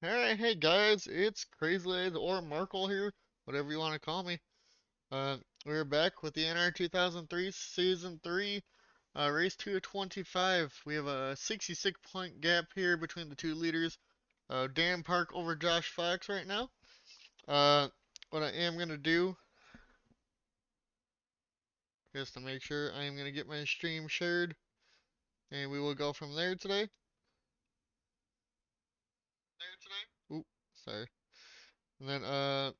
Alright, hey guys, it's Crazy Lads or Markle here, whatever you want to call me. Uh, we're back with the Nr2003 Season 3, Race 2 of 25. We have a 66 point gap here between the two leaders. Dan Park over Josh Fox right now. Uh, what I am going to do, just to make sure, I am going to get my stream shared, and we will go from there today. Oop, sorry. And then,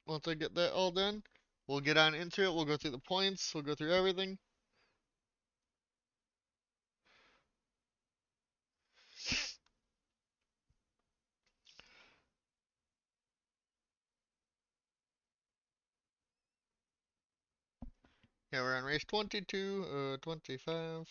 once I get that all done, we'll get on into it. We'll go through the points. We'll go through everything. Yeah, we're on race 22, 25.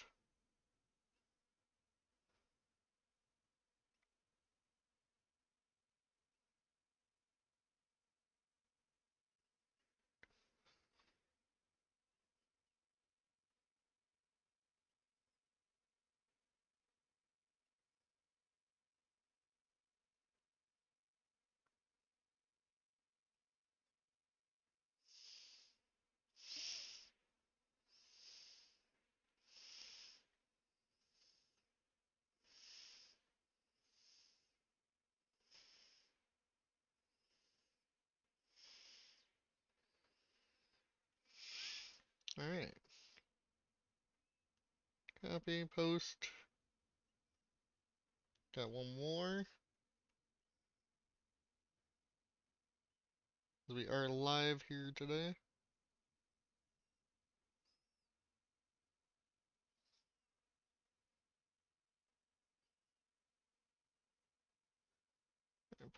Alright. Copy, post. Got one more. We are live here today.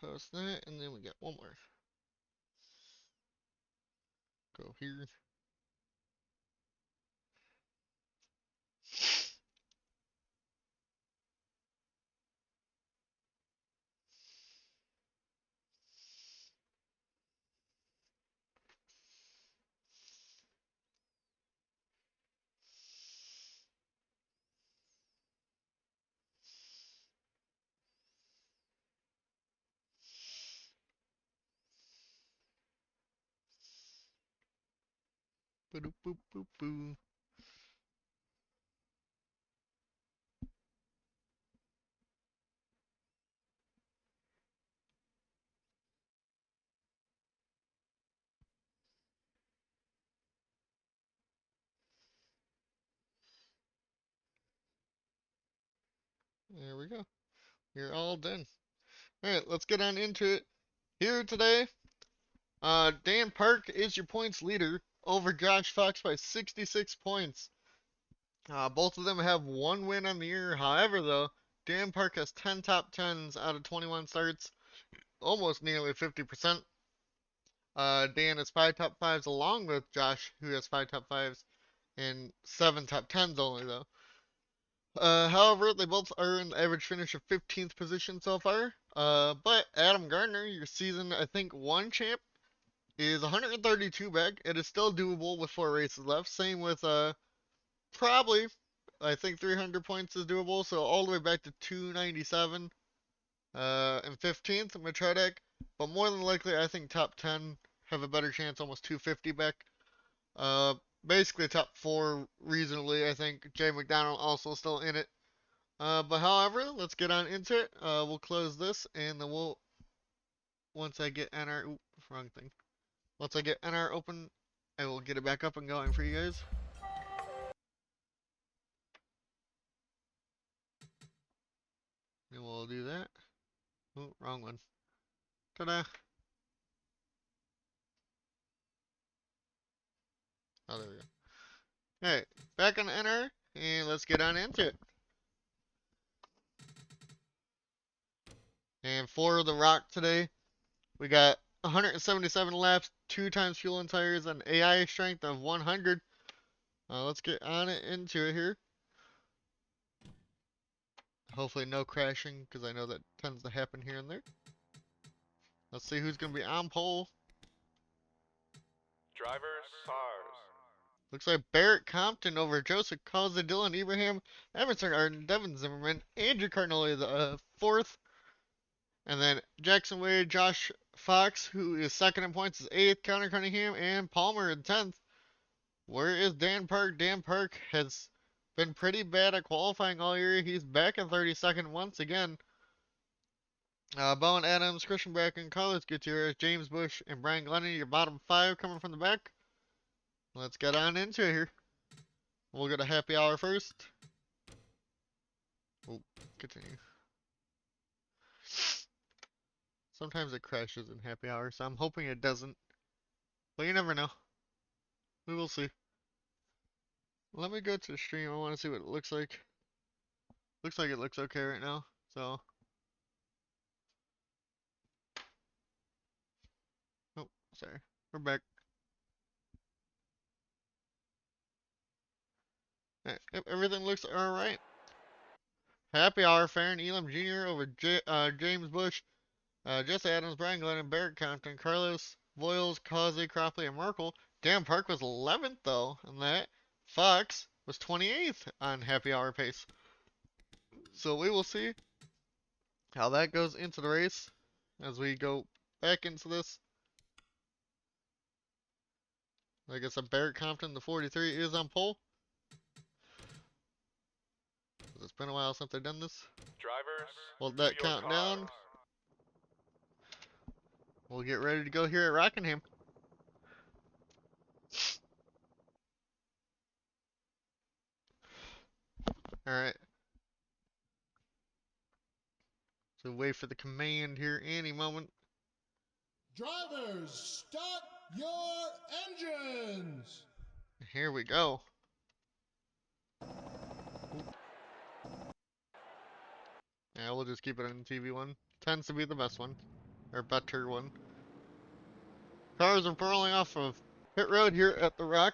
Post that, and then we got one more. Go here. Boop boop boop boo. There we go. You're all done. Alright, let's get on into it. Here today, Dan Park is your points leader over Josh Fox by 66 points. Both of them have one win on the year. However, though, Dan Park has 10 top 10s out of 21 starts, almost nearly 50%. Dan has 5 top 5s along with Josh, who has 5 top 5s and 7 top 10s only, though. However, they both are in the average finish of 15th position so far. But Adam Gardner, your season, I think, 1 champ, is 132 back. It is still doable with 4 races left. Same with, probably, I think 300 points is doable, so all the way back to 297 and 15th Matrodak. But more than likely, I think top 10 have a better chance, almost 250 back. Uh, Basically top 4 reasonably, I think. Jay McDonald also still in it. But however, let's get on into it. We'll close this, and then we'll, once I get NR, oop, wrong thing. Once I get NR open, I will get it back up and going for you guys. And we'll do that. Oh, wrong one. Ta-da. Oh, there we go. Alright, back on NR, and let's get on into it. And for the rock today, we got 177 laps, 2 times fuel and tires, and AI strength of 100. Let's get on it into it here. Hopefully no crashing, because I know that tends to happen here and there. Let's see who's going to be on pole. Drivers, SARS. Looks like Barrett Compton over Joseph Causa, Dylan Ibrahim, Emerson Arden, Devin Zimmerman, Andrew Carnoli the 4th. And then Jackson Wade, Josh Fox, who is second in points, is 8th. Connor Cunningham and Palmer in 10th. Where is Dan Park? Dan Park has been pretty bad at qualifying all year. He's back in 32nd once again. Bowen Adams, Christian Bracken, Carlos Gutierrez, James Bush, and Brian Glennon, your bottom 5 coming from the back. Let's get on into it here. We'll go to happy hour first. Oh, continue. Sometimes it crashes in happy hour, so I'm hoping it doesn't. But you never know. We will see. Let me go to the stream. I want to see what it looks like. Looks like it looks okay right now. So. Oh, sorry. We're back. Right. Yep, everything looks alright. Happy hour, Farron Elam Jr. over James Bush, Jesse Adams, Brian Glennon, Barrett Compton, Carlos Voiles, Causey, Cropley, and Merkel. Dan Park was 11th though, and that Fox was 28th on happy hour pace. So we will see how that goes into the race as we go back into this. Like I said, Barrett Compton, the 43, is on pole. It's been a while since they've done this. Drivers, Hold that count down. We'll get ready to go here at Rockingham. Alright. So wait for the command here any moment. Drivers, start your engines! Here we go. Yeah, we'll just keep it on the TV one. Tends to be the best one. Or better one. Cars are rolling off of pit road here at the Rock.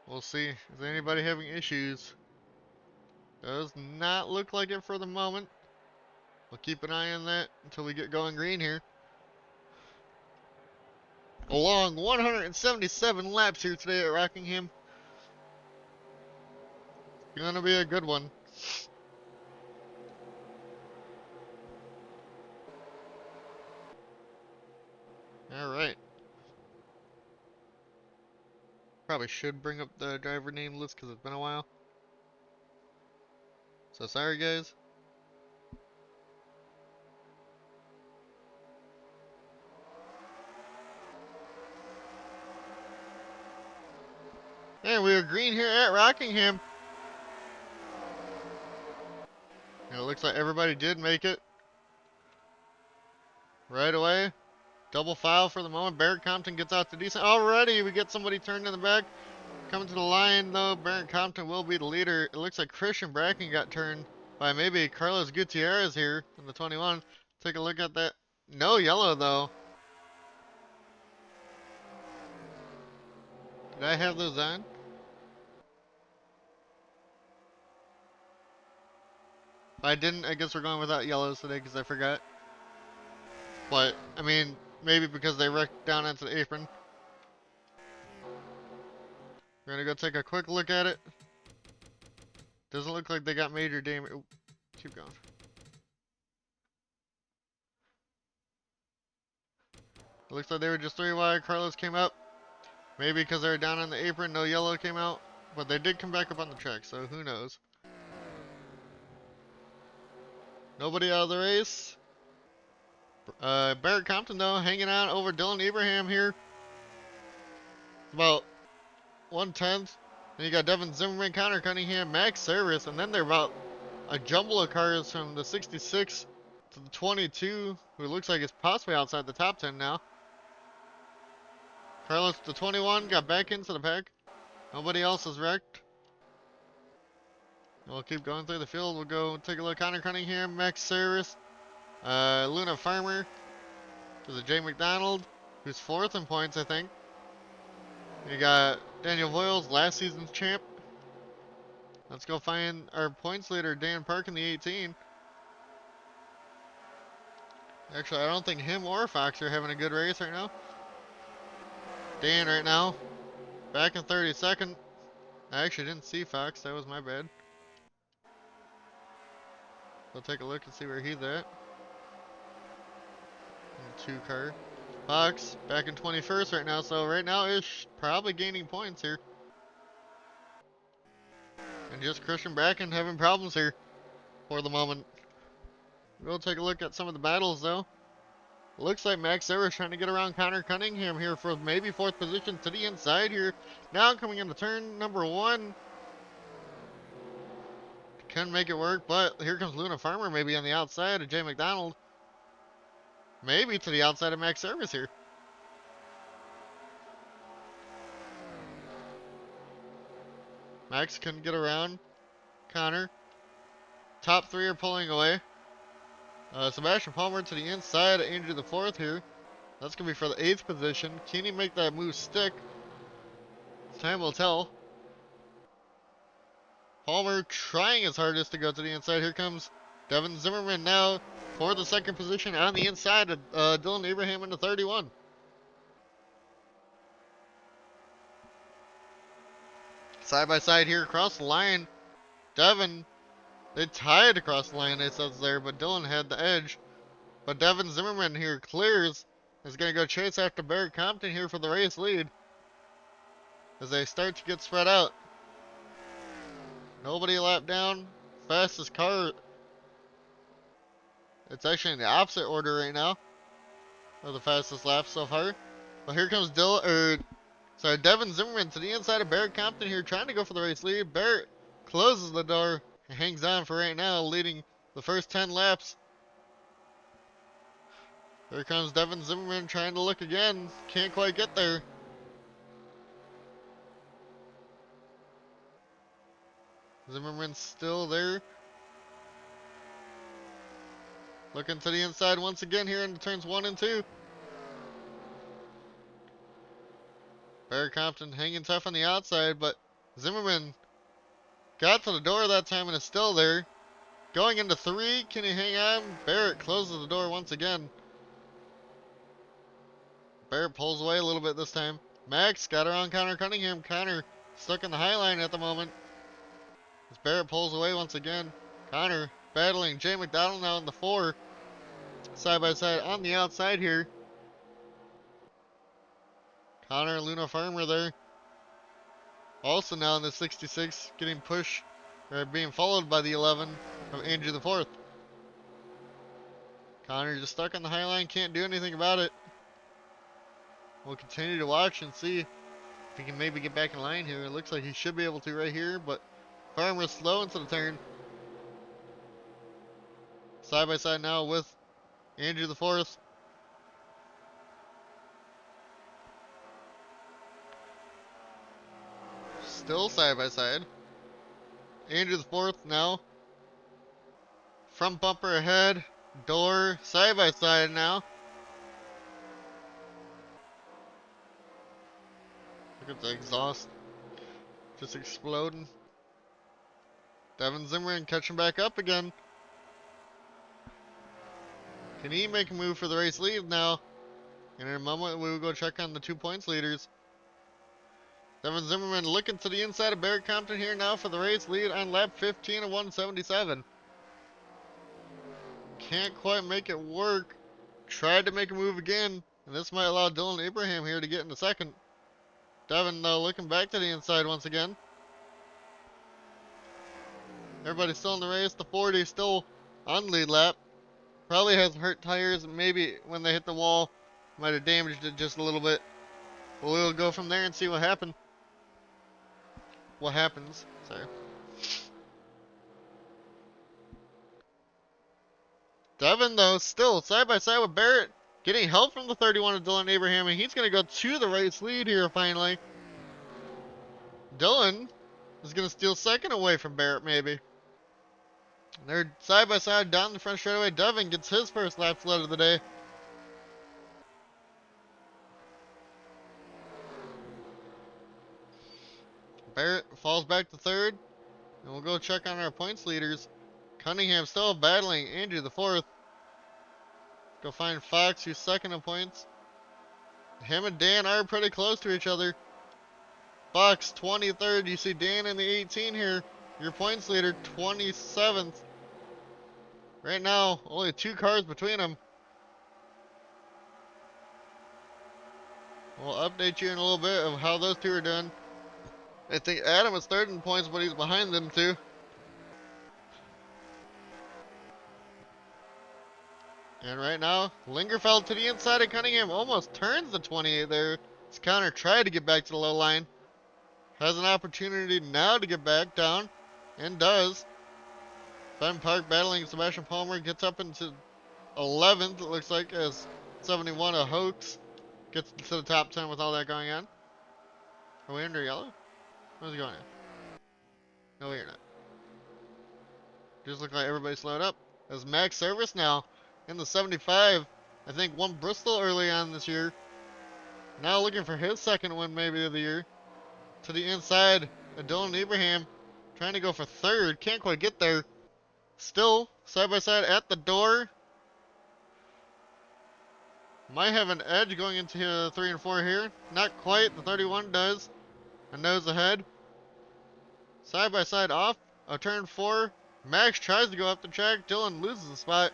We'll see. Is anybody having issues? Does not look like it for the moment. We'll keep an eye on that until we get going green here. A long 177 laps here today at Rockingham. Gonna be a good one. Alright. Probably should bring up the driver name list because it's been a while. So sorry guys. And we are green here at Rockingham. And it looks like everybody did make it. Right away. Double foul for the moment. Barrett Compton gets out to decent. Already we get somebody turned in the back. Coming to the line though, Barrett Compton will be the leader. It looks like Christian Bracken got turned by maybe Carlos Gutierrez here in the 21. Take a look at that. No yellow though. Did I have those on? If I didn't, I guess we're going without yellows today because I forgot. But, I mean, maybe because they wrecked down into the apron. We're gonna go take a quick look at it. Doesn't look like they got major damage. Keep going. It looks like they were just 3 wide. Carlos came up. Maybe because they were down on the apron, no yellow came out. But they did come back up on the track, so who knows. Nobody out of the race. Barrett Compton, though, hanging out over Dylan Abraham here. About 1/10. Then you got Devin Zimmerman, Connor Cunningham, Max Service, and then they're about a jumble of cars from the 66 to the 22, who looks like it's possibly outside the top 10 now. Carlos, the 21, got back into the pack. Nobody else is wrecked. We'll keep going through the field. We'll go take a look. Connor Cunningham, Max Service, Luna Farmer, to the Jay McDonald, who's 4th in points, I think. You got Daniel Voiles, last season's champ. Let's go find our points leader, Dan Park, in the 18. Actually, I don't think him or Fox are having a good race right now. Dan right now, back in 32nd. I actually didn't see Fox, that was my bad. We'll take a look and see where he's at. In the 2 car. Fox back in 21st right now, so right now is probably gaining points here. And just Christian Bracken having problems here for the moment. We'll take a look at some of the battles though. Looks like Max Zerber trying to get around Connor Cunningham here for maybe 4th position to the inside here. Now coming into turn number 1. Can make it work, but here comes Luna Farmer maybe on the outside of Jay McDonald. Maybe to the outside of Max Service here. Max couldn't get around Connor. Top 3 are pulling away. Sebastian Palmer to the inside of Andrew the 4th here. That's going to be for the 8th position. Can he make that move stick? Time will tell. Palmer trying his hardest to go to the inside. Here comes Devin Zimmerman now for the 2nd position on the inside of Dylan Abraham in the 31. Side by side here across the line. Devin, they tied across the line, it says there, but Dylan had the edge. But Devin Zimmerman here clears. Is going to go chase after Barrett Compton here for the race lead. As they start to get spread out. Nobody lap down. Fastest car. It's actually in the opposite order right now. Of the fastest lap so far. But here comes Devin Zimmerman to the inside of Barrett Compton here trying to go for the race lead. Barrett closes the door and hangs on for right now, leading the first 10 laps. Here comes Devin Zimmerman trying to look again. Can't quite get there. Zimmerman's still there. Looking to the inside once again here in turns 1 and 2. Barrett Compton hanging tough on the outside, but Zimmerman got to the door that time and is still there. Going into 3, can he hang on? Barrett closes the door once again. Barrett pulls away a little bit this time. Max got around Connor Cunningham. Connor stuck in the high line at the moment. As Barrett pulls away once again. Connor battling Jay McDonald now in the 4. Side by side on the outside here. Connor and Luna Farmer there. Also now in the 66, getting pushed, or being followed by the 11 of Andrew the 4th. Connor just stuck on the high line, can't do anything about it. We'll continue to watch and see if he can maybe get back in line here. It looks like he should be able to right here, but Farmer's slow into the turn. Side by side now with Andrew the 4th. Still side by side. Andrew the 4th now. Front bumper ahead. Door side by side now. Look at the exhaust. Just exploding. Devin Zimmerman catching back up again. Can he make a move for the race lead now? And in a moment we will go check on the 2 points leaders. Devin Zimmerman looking to the inside of Barrett Compton here now for the race lead on lap 15 of 177. Can't quite make it work. Tried to make a move again. And this might allow Dylan Abraham here to get into 2nd. Devin though looking back to the inside once again. Everybody's still in the race. The 40 still on lead lap. Probably has hurt tires. Maybe when they hit the wall, might have damaged it just a little bit. But we'll go from there and see what happens. Sorry. Devin though still side by side with Barrett, getting help from the 31 of Dylan Abraham, and he's gonna go to the race lead here finally. Dylan is gonna steal 2nd away from Barrett maybe. They're side by side down the front straightaway. Devin gets his first lap sled of the day. Barrett falls back to 3rd. And we'll go check on our points leaders. Cunningham still battling Andrew the 4th. Go find Fox, who's 2nd in points. Him and Dan are pretty close to each other. Fox 23rd. You see Dan in the 18 here. Your points leader 27th. Right now, only 2 cars between them. We'll update you in a little bit of how those two are doing. I think Adam is third in points, but he's behind them too. And right now, Lingerfeld to the inside of Cunningham almost turns the 28 there. His counter tried to get back to the low line. Has an opportunity now to get back down, and does. Ben Park battling Sebastian Palmer, gets up into 11th, it looks like, as 71 a hoax. Gets to the top 10 with all that going on. Are we under yellow? Where's it going at? No, we're not. Just look like everybody slowed up. As Max Service now in the 75. I think won Bristol early on this year. Now looking for his second win maybe of the year. To the inside of Dylan Abraham. Trying to go for third. Can't quite get there. Still side by side at the door. Might have an edge going into 3 and 4 here. Not quite. The 31 does. A nose ahead. Side by side off of turn 4. Max tries to go up the track. Dylan loses the spot.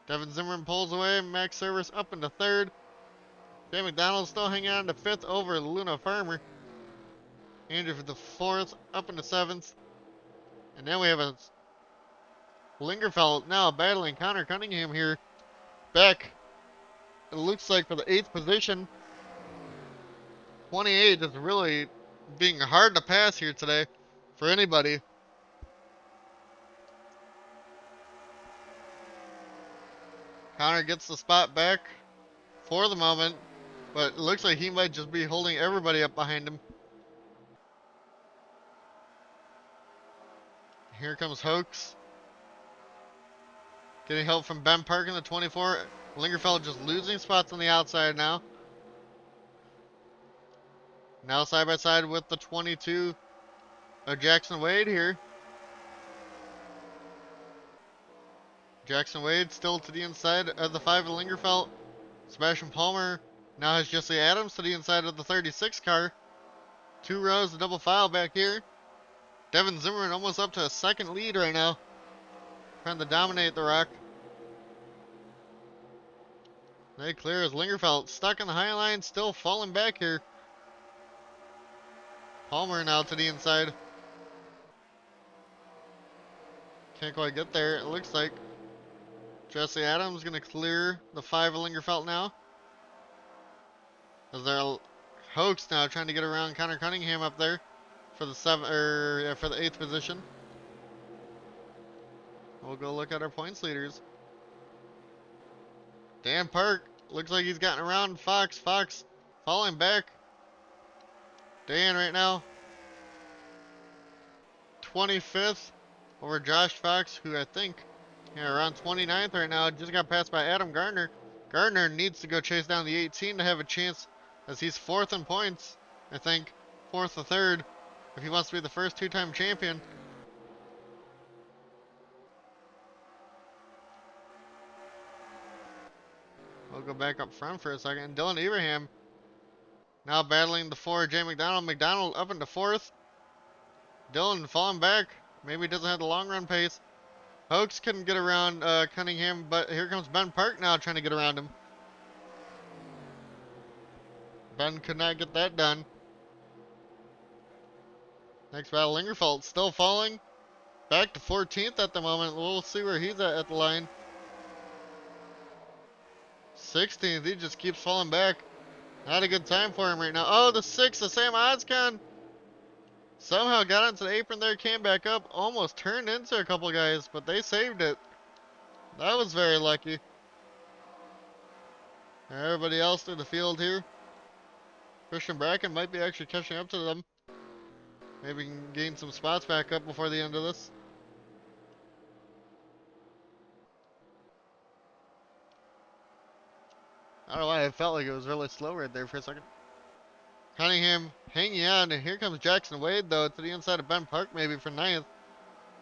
Devin Zimmerman pulls away. Max Service up into third. Jay McDonald still hanging on to 5th over Luna Farmer. Andrew for the 4th, up into 7th. And then we have a Lingerfeld now battling Connor Cunningham here. Back, it looks like, for the 8th position. 28 is really being hard to pass here today for anybody. Connor gets the spot back for the moment, but it looks like he might just be holding everybody up behind him. Here comes Hoax. Getting help from Ben Park in the 24. Lingerfeld just losing spots on the outside now. Now side by side with the 22 of Jackson Wade here. Jackson Wade still to the inside of the 5 of Lingerfeld. Sebastian Palmer now has Jesse Adams to the inside of the 36 car. 2 rows of double file back here. Devin Zimmerman almost up to a second lead right now. Trying to dominate the rock. They clear as Lingerfeld stuck in the high line, still falling back here. Palmer now to the inside. Can't quite get there, it looks like. Jesse Adams going to clear the 5 of Lingerfeld now. As they're Hoax now trying to get around Connor Cunningham up there for the for the 8th position. We'll go look at our points leaders. Dan Park looks like he's gotten around Fox. Fox falling back. Dan right now 25th over Josh Fox, who I think around 29th right now. Just got passed by Adam Gardner. Gardner needs to go chase down the 18 to have a chance, as he's 4th in points. I think 4th or 3rd if he wants to be the first 2-time champion. We'll go back up front for a second. Dylan Abraham now battling the 4, Jay McDonald. McDonald up into 4th. Dylan falling back. Maybe doesn't have the long run pace. Hoax couldn't get around Cunningham, but here comes Ben Park now trying to get around him. Ben could not get that done. Next battle, Lingerfeld still falling. Back to 14th at the moment. We'll see where he's at the line. 16th, he just keeps falling back. Not a good time for him right now. Oh, the 6, the Sam Odscon. Somehow got onto the apron there, came back up, almost turned into a couple guys, but they saved it. That was very lucky. Everybody else through the field here. Christian Bracken might be actually catching up to them. Maybe can gain some spots back up before the end of this. I don't know why I felt like it was really slow right there for a second. Cunningham hanging on, and here comes Jackson Wade though to the inside of Ben Park maybe for 9th.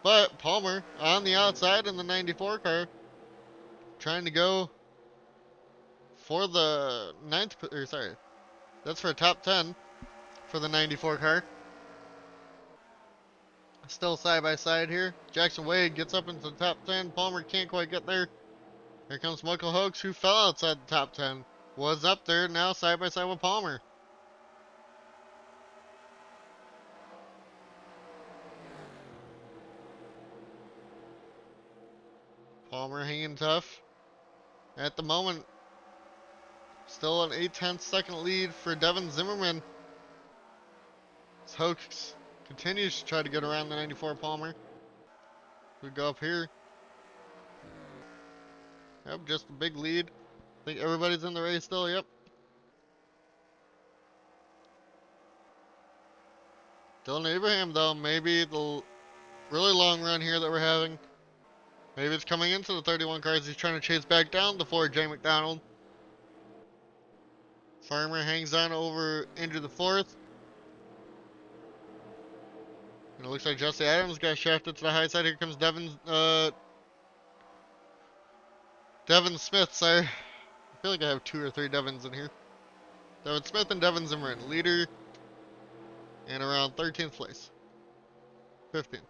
But Palmer on the outside in the 94 car, trying to go for the 9th, or sorry, that's for top 10 for the 94 car. still side by side here. Jackson Wade gets up into the top 10. Palmer can't quite get there. Here comes Michael Hoeks, who fell outside the top 10. Was up there, now side by side with Palmer. Palmer hanging tough. At the moment, still an 8/10 second lead for Devin Zimmerman. As Hoeks continues to try to get around the 94 Palmer. We go up here. Yep, just a big lead. I think everybody's in the race still, yep. Dylan Abraham, though, maybe the really long run here that we're having. Maybe it's coming into the 31 cars. He's trying to chase back down the Ford J. McDonald. Farmer hangs on over into the fourth. And it looks like Jesse Adams got shafted to the high side. Here comes Devin Smith, sorry. I feel like I have 2 or 3 Devins in here. Devin Smith and Devin Zimmerman, leader and around 13th place. 15th.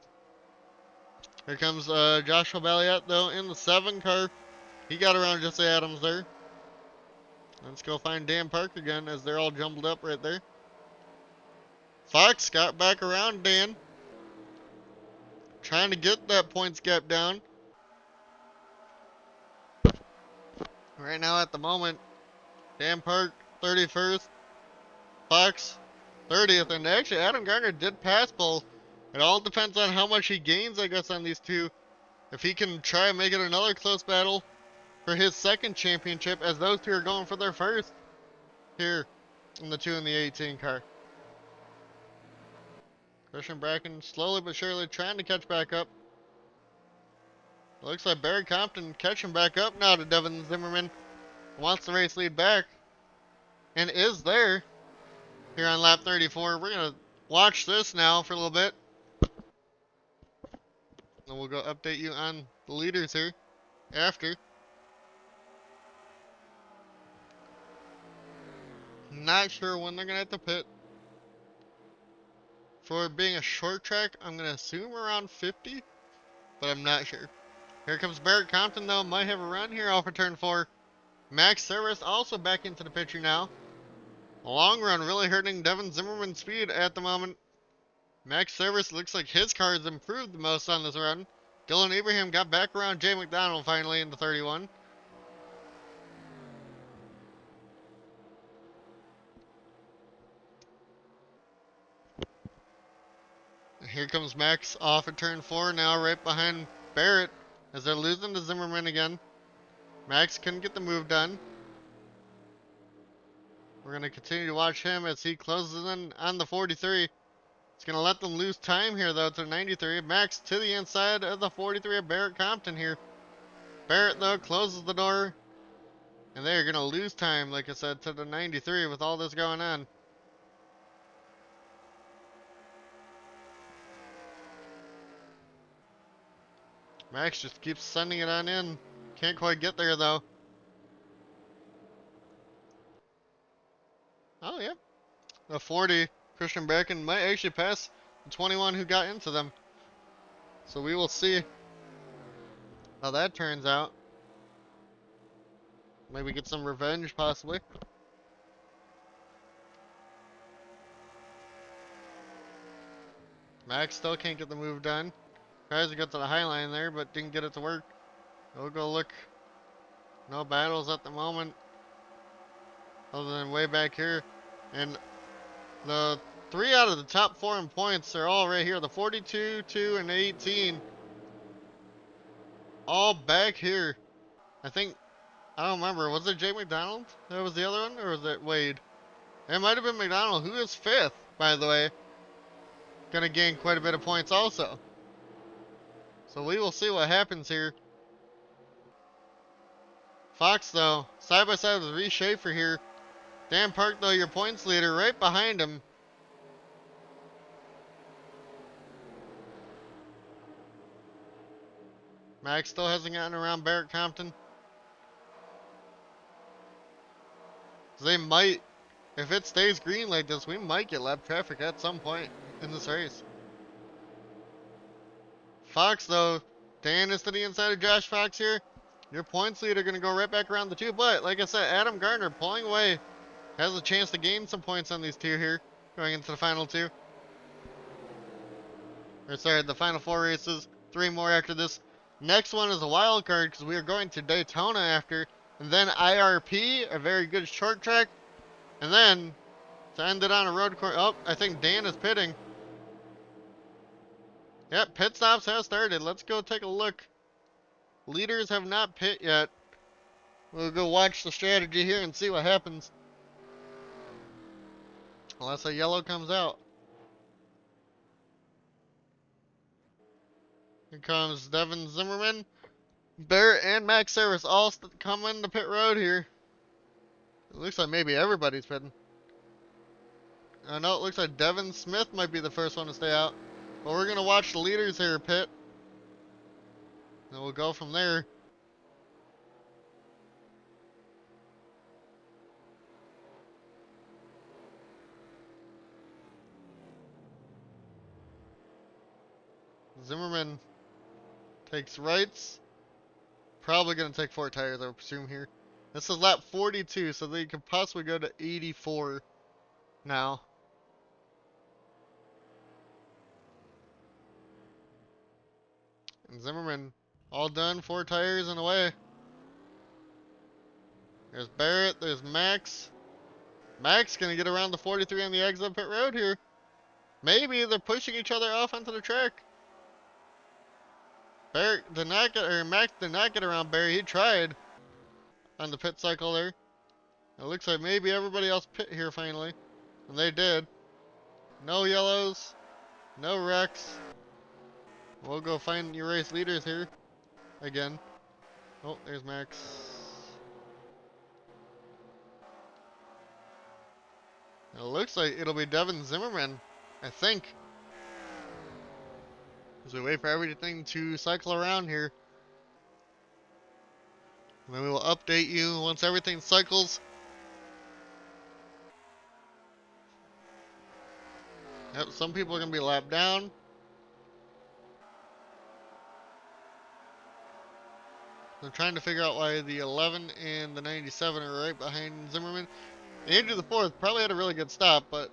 Here comes Joshua Balliet, though, in the 7 car. He got around Jesse Adams there. Let's go find Dan Park again as they're all jumbled up right there. Fox got back around Dan. Trying to get that points gap down. Right now at the moment, Dan Park 31st. Fox 30th. And actually Adam Gardner did pass both. It all depends on how much he gains, I guess, on these two. If he can try and make it another close battle for his second championship, as those two are going for their first here in the 2 and the 18 car. Christian Bracken slowly but surely trying to catch back up. Looks like Barry Compton catching back up now to Devin Zimmerman. Wants the race lead back. And is there here on lap 34. We're going to watch this now for a little bit. And we'll go update you on the leaders here after. Not sure when they're going to have to pit. For being a short track, I'm going to assume around 50. But I'm not sure. Here comes Barrett Compton, though. Might have a run here off of turn 4. Max Service also back into the picture now. Long run really hurting Devin Zimmerman's speed at the moment. Max Service looks like his car has improved the most on this run. Dylan Abraham got back around Jay McDonald finally in the 31. Here comes Max off at turn 4 now, right behind Barrett as they're losing to Zimmerman again. Max couldn't get the move done. We're going to continue to watch him as he closes in on the 43. It's going to let them lose time here, though, to 93. Max to the inside of the 43 of Barrett Compton here. Barrett, though, closes the door. And they're going to lose time, like I said, to the 93 with all this going on. Max just keeps sending it on in. Can't quite get there, though. Oh, yeah. The 40, Christian Bracken, might actually pass the 21 who got into them. So we will see how that turns out. Maybe get some revenge, possibly. Max still can't get the move done. Tries to get to the high line there, but didn't get it to work. We'll go look. No battles at the moment. Other than way back here. And the 3 out of the top 4 in points are all right here. The 42, 2, and 18. All back here. I think, I don't remember. Was it Jay McDonald that was the other one? Or was it Wade? It might have been McDonald, who is 5th, by the way. Gonna gain quite a bit of points also. So we will see what happens here. Fox, though, side by side with Reese Schaefer here. Dan Park, though, your points leader, right behind him. Max still hasn't gotten around Barrett Compton. So they might, if it stays green like this, we might get lap traffic at some point in this race. Fox, though, Dan is to the inside of Josh Fox here. Your points lead are going to go right back around the two. But, like I said, Adam Gardner pulling away. Has a chance to gain some points on these two here. Going into the final two. Or sorry, the final four races. 3 more after this. Next one is a wild card because we are going to Daytona after. And then IRP, a very good short track. And then to end it on a road course. Oh, I think Dan is pitting. Yep, pit stops have started. Let's go take a look. Leaders have not pit yet. We'll go watch the strategy here and see what happens. Unless a yellow comes out. Here comes Devin Zimmerman. Barrett and Max Saris all coming to pit road here. It looks like maybe everybody's pitting. No, it looks like Devin Smith might be the first one to stay out. But we're going to watch the leaders here pit. And we'll go from there. Zimmerman takes rights. Probably going to take 4 tires, I would presume here. This is lap 42, so they could possibly go to 84 now. And Zimmerman, all done, 4 tires and away. There's Barrett, there's Max. Max gonna get around the 43 on the exit pit road here. Maybe they're pushing each other off onto the track. Barrett did not get, or Max did not get around Barry. He tried on the pit cycle there. It looks like maybe everybody else pit here finally. And they did. No yellows, no wrecks. We'll go find your race leaders here again. Oh, there's Max. It looks like it'll be Devin Zimmerman, I think. As we wait for everything to cycle around here. And then we will update you once everything cycles. Yep, some people are going to be lapped down. I'm trying to figure out why the 11 and the 97 are right behind Zimmerman. Andrew the 4th probably had a really good stop, but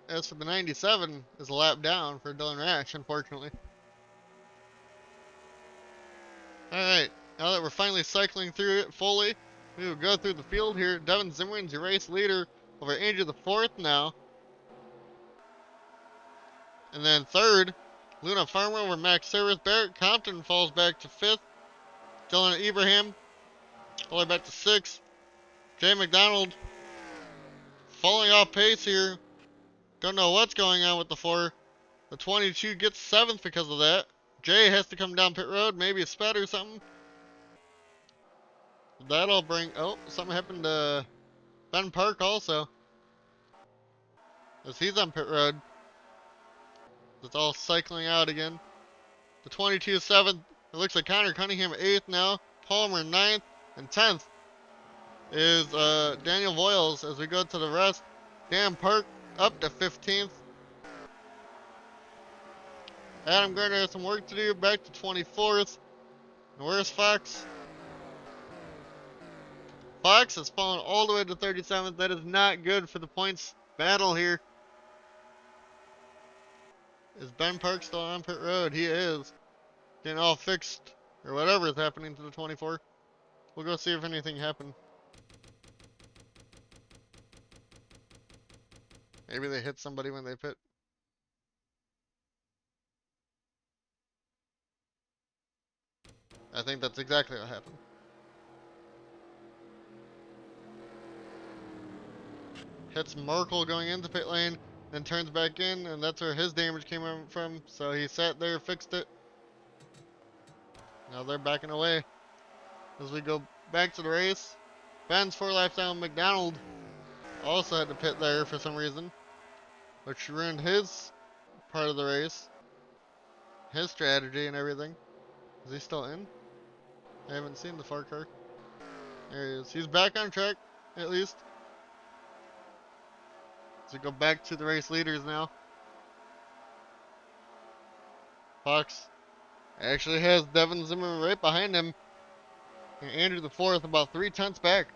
as for the 97, is a lap down for Dylan Rash, unfortunately. Alright, now that we're finally cycling through it fully, we will go through the field here. Devin Zimmerman's your race leader over Andrew the 4th now. And then 3rd, Luna Farmer over Max Service. Barrett Compton falls back to 5th. Dylan Ibrahim all the way back to 6th. Jay McDonald falling off pace here. Don't know what's going on with the 4. The 22 gets 7th because of that. Jay has to come down pit road, maybe a sped or something. That'll bring... Oh, something happened to Ben Park also. As he's on pit road. It's all cycling out again. The 22 is 7th. It looks like Connor Cunningham 8th now. Palmer 9th. And 10th is Daniel Voiles as we go to the rest. Dan Park up to 15th. Adam Gardner has some work to do. Back to 24th. And where's Fox? Fox has fallen all the way to 37th. That is not good for the points battle here. Is Ben Park still on pit road? He is. Getting all fixed. Or whatever is happening to the 24. We'll go see if anything happened. Maybe they hit somebody when they pit. I think that's exactly what happened. Hits Merkel going into pit lane, then turns back in, and that's where his damage came from. So he sat there, fixed it. Now they're backing away. As we go back to the race, Ben's 4 laps down. McDonald also had to pit there for some reason, which ruined his part of the race, his strategy and everything. Is he still in? I haven't seen the far car. There he is. He's back on track, at least. So go back to the race leaders now. Fox Actually has Devin Zimmerman right behind him. And Andrew the fourth about 3/10 back.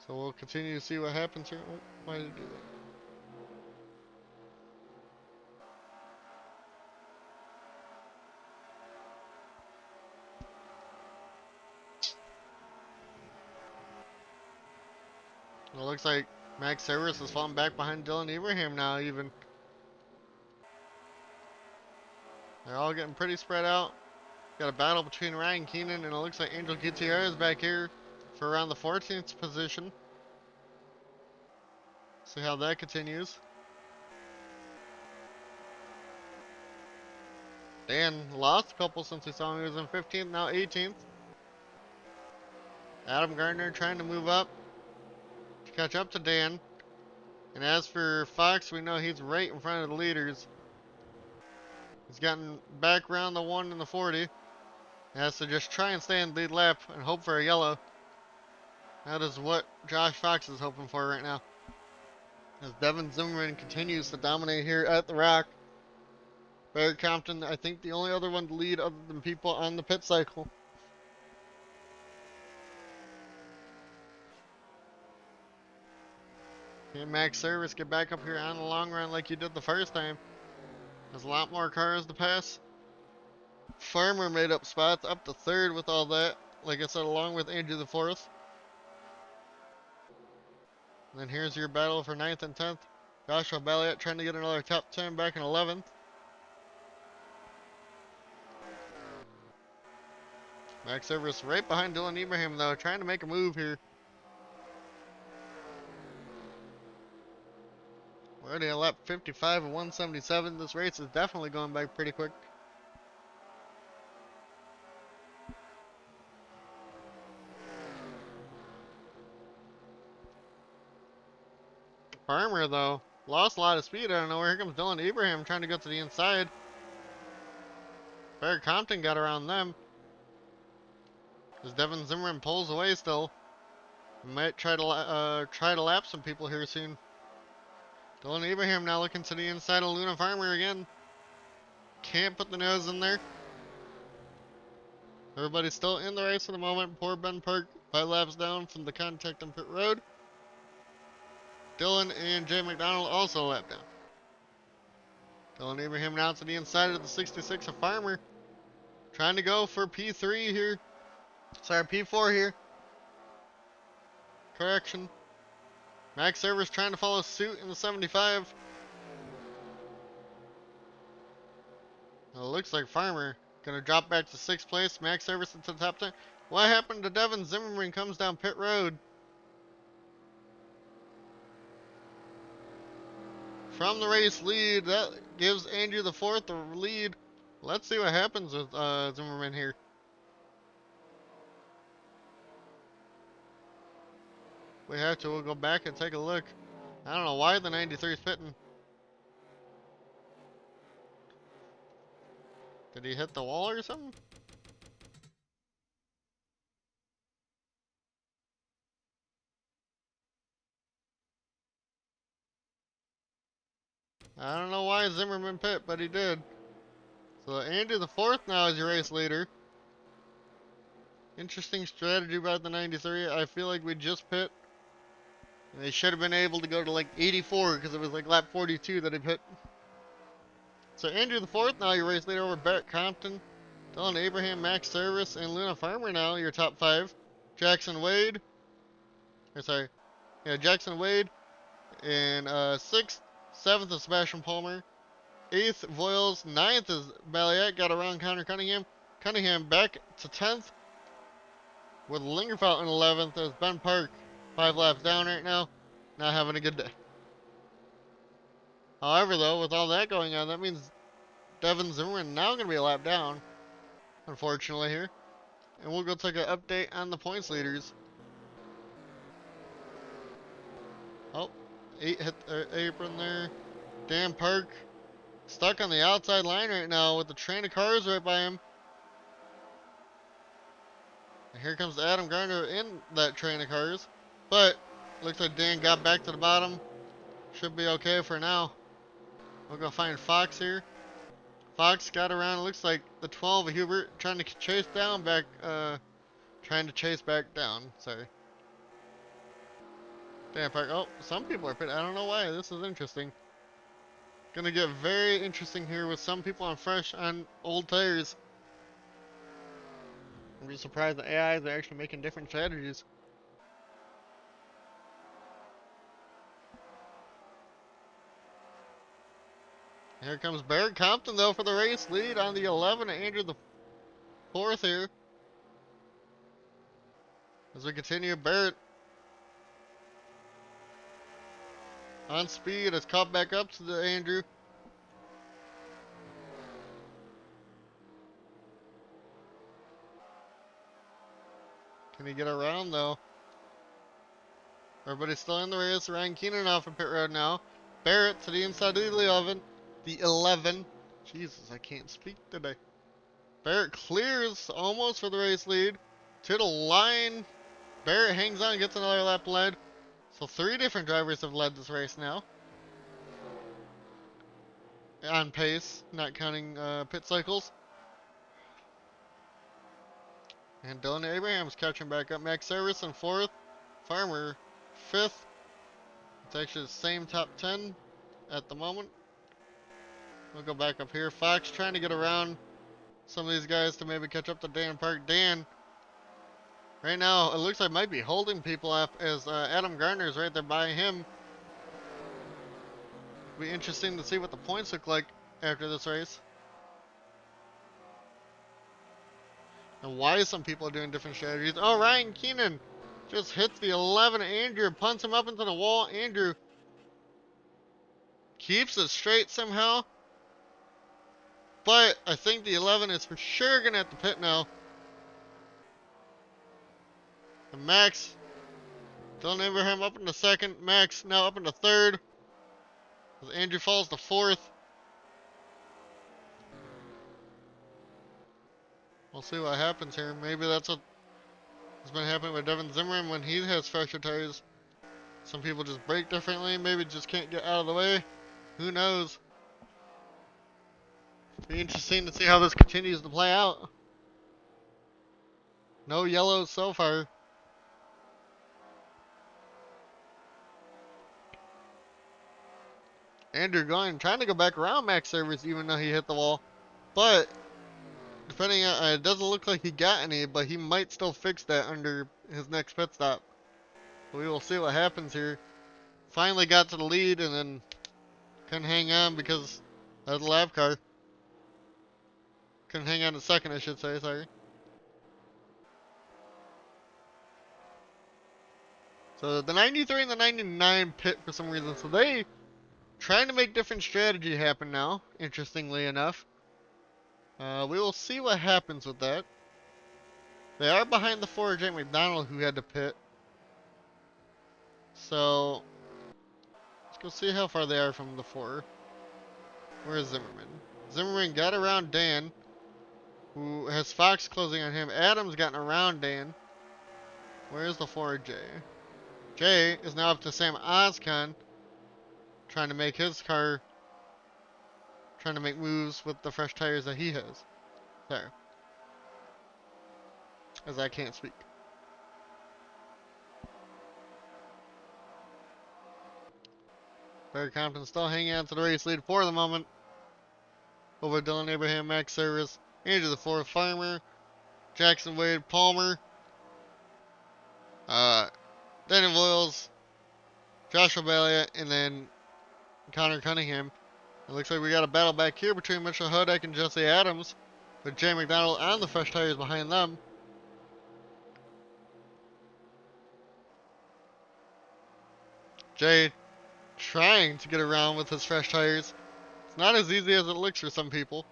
So we'll continue to see what happens here. Oh, why did it do that? Well, it looks like Max Service is falling back behind Dylan Ibrahim now even. They're all getting pretty spread out. Got a battle between Ryan Keenan and it looks like Angel Gutierrez back here for around the 14th position. See how that continues. Dan lost a couple since we saw him. He was in 15th, now 18th. Adam Gardner trying to move up to catch up to Dan. And as for Fox, we know he's right in front of the leaders. He's gotten back around the 1 and the 40. He has to just try and stay in the lead lap and hope for a yellow. That is what Josh Fox is hoping for right now. As Devin Zimmerman continues to dominate here at the Rock. Barry Compton, I think the only other one to lead other than people on the pit cycle. Can Max Service get back up here on the long run like he did the first time? There's a lot more cars to pass. Farmer made up spots up to third with all that. Like I said, along with Andrew the fourth. And then here's your battle for 9th and 10th. Joshua Balliet trying to get another top 10 back in 11th. Max Service right behind Dylan Ibrahim though, trying to make a move here. We're already at lap 55 and 177. This race is definitely going by pretty quick. Farmer though, lost a lot of speed out of nowhere. Here comes Dylan Ibrahim trying to go to the inside. Barry Compton got around them. As Devin Zimmerman pulls away still. Might try to lap some people here soon. Dylan Abraham now looking to the inside of Luna Farmer again. Can't put the nose in there. Everybody's still in the race at the moment. Poor Ben Park 5 laps down from the contact on pit road. Dylan and Jay McDonald also a lap down. Dylan Abraham now to the inside of the 66 of Farmer. Trying to go for P3 here. Sorry, P4 here. Correction. Max Service trying to follow suit in the 75. Well, it looks like Farmer gonna drop back to 6th place. Max Service into the top 10. What happened to Devin Zimmerman comes down pit road? From the race lead, that gives Andrew the fourth the lead. Let's see what happens with Zimmerman here. We have to. We'll go back and take a look. I don't know why the 93 is pitting. Did he hit the wall or something? I don't know why Zimmerman pit, but he did. So Andrew the fourth now is your race leader. Interesting strategy about the 93. I feel like we just pit. And they should have been able to go to like 84 because it was like lap 42 that he pit. So Andrew the fourth now your race leader over Barrett Compton, Dylan Abraham, Max Service, and Luna Farmer now your top 5. Jackson Wade. Jackson Wade in 6th. 7th is Sebastian Palmer. 8th, Voiles. 9th is Balliet. Got around Connor Cunningham. Cunningham back to 10th. With Lingerfeld in 11th as Ben Park. 5 laps down right now. Not having a good day. However, though, with all that going on, that means Devin Zimmerman now going to be a lap down. Unfortunately here. And we'll go take an update on the points leaders. Oh, 8 hit the apron there. Dan Park stuck on the outside line right now with the train of cars right by him. Here comes Adam Garner in that train of cars. But looks like Dan got back to the bottom. Should be okay for now. We'll go find Fox here. Fox got around. It looks like the 12 Hubert trying to chase down back. Trying to chase back down. Sorry. Dan Park. Oh, some people are pitting. I don't know why. This is interesting. Gonna get very interesting here with some people on old tires. I'm just surprised the AIs are actually making different strategies. Here comes Barrett Compton though for the race lead on the 11 and Andrew the 4th here. As we continue, Barrett on speed has caught back up to the Andrew. Can he get around though? Everybody's still in the race. Ryan Keenan off of pit road now. Barrett to the inside of the 11. The 11. Jesus, I can't speak today. Barrett clears almost for the race lead. To the line. Barrett hangs on, gets another lap led. So 3 different drivers have led this race now. On pace, not counting pit cycles. And Dylan Abraham's catching back up. Max Service in 4th. Farmer 5th. It's actually the same top 10 at the moment. We'll go back up here. Fox trying to get around some of these guys to maybe catch up to Dan Park. Dan, right now, it looks like might be holding people up as Adam Gardner's right there by him. Be interesting to see what the points look like after this race. And why some people are doing different strategies. Oh, Ryan Keenan just hits the 11. Andrew punts him up into the wall. Andrew keeps it straight somehow. But I think the 11 is for sure going to have to pit now. And Max, Dylan Abraham up into 2nd. Max now up into 3rd. As Andrew falls to 4th. We'll see what happens here. Maybe that's what has been happening with Devin Zimmerman when he has fresher tires. Some people just brake differently. Maybe just can't get out of the way. Who knows? Be interesting to see how this continues to play out. No yellows so far. Andrew going, trying to go back around Max Service even though he hit the wall. But, depending on, it doesn't look like he got any, but he might still fix that under his next pit stop. We will see what happens here. Finally got to the lead and then couldn't hang on because of the lap car. Couldn't hang on to 2nd, I should say, sorry. So the 93 and the 99 pit for some reason. So they trying to make different strategy happen now, interestingly enough. We will see what happens with that. They are behind the 4 Jake McDonald who had to pit. So let's go see how far they are from the 4. Where is Zimmerman? Zimmerman got around Dan, who has Fox closing on him. Adams gotten around Dan. Where is the 4 Jay? Jay is now up to Sam Oscon, trying to make his car, trying to make moves with the fresh tires that he has. There. As I can't speak. Barry Compton still hanging on to the race lead for the moment. Over Dylan Abraham, Max Service, Andrew the 4th, Farmer, Jackson Wade, Palmer, Daniel Voiles, Joshua Balia, and then Connor Cunningham. It looks like we got a battle back here between Mitchell Hodak and Jesse Adams, with Jay McDonald on the fresh tires behind them. Jay trying to get around with his fresh tires. It's not as easy as it looks for some people.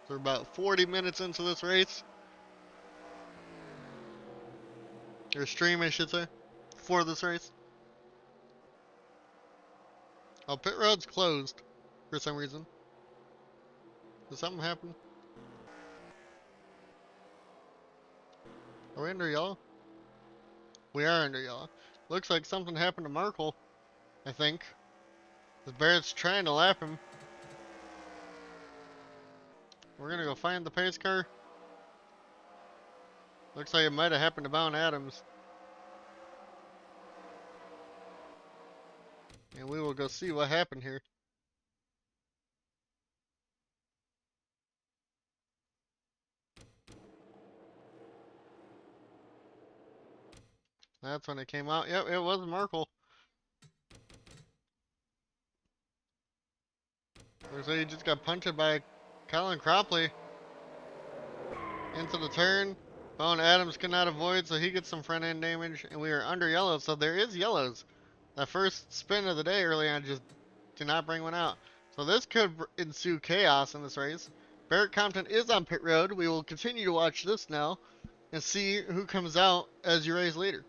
We're about 40 minutes into this race. Or stream, I should say, for this race. Oh, pit road's closed for some reason. Did something happen? Are we under yellow? We are under yellow. Looks like something happened to Markle, I think. The Barrett's trying to lap him. We're gonna go find the pace car. Looks like it might have happened to Bound Adams. And we will go see what happened here. That's when it came out. Yep, it was Markle. Looks like he just got punched by Colin Cropley into the turn. Bone Adams could not avoid, so he gets some front end damage, and we are under yellow, so there is yellows. That first spin of the day early on just did not bring one out. So this could ensue chaos in this race. Barrett Compton is on pit road. We will continue to watch this now and see who comes out as your race leader.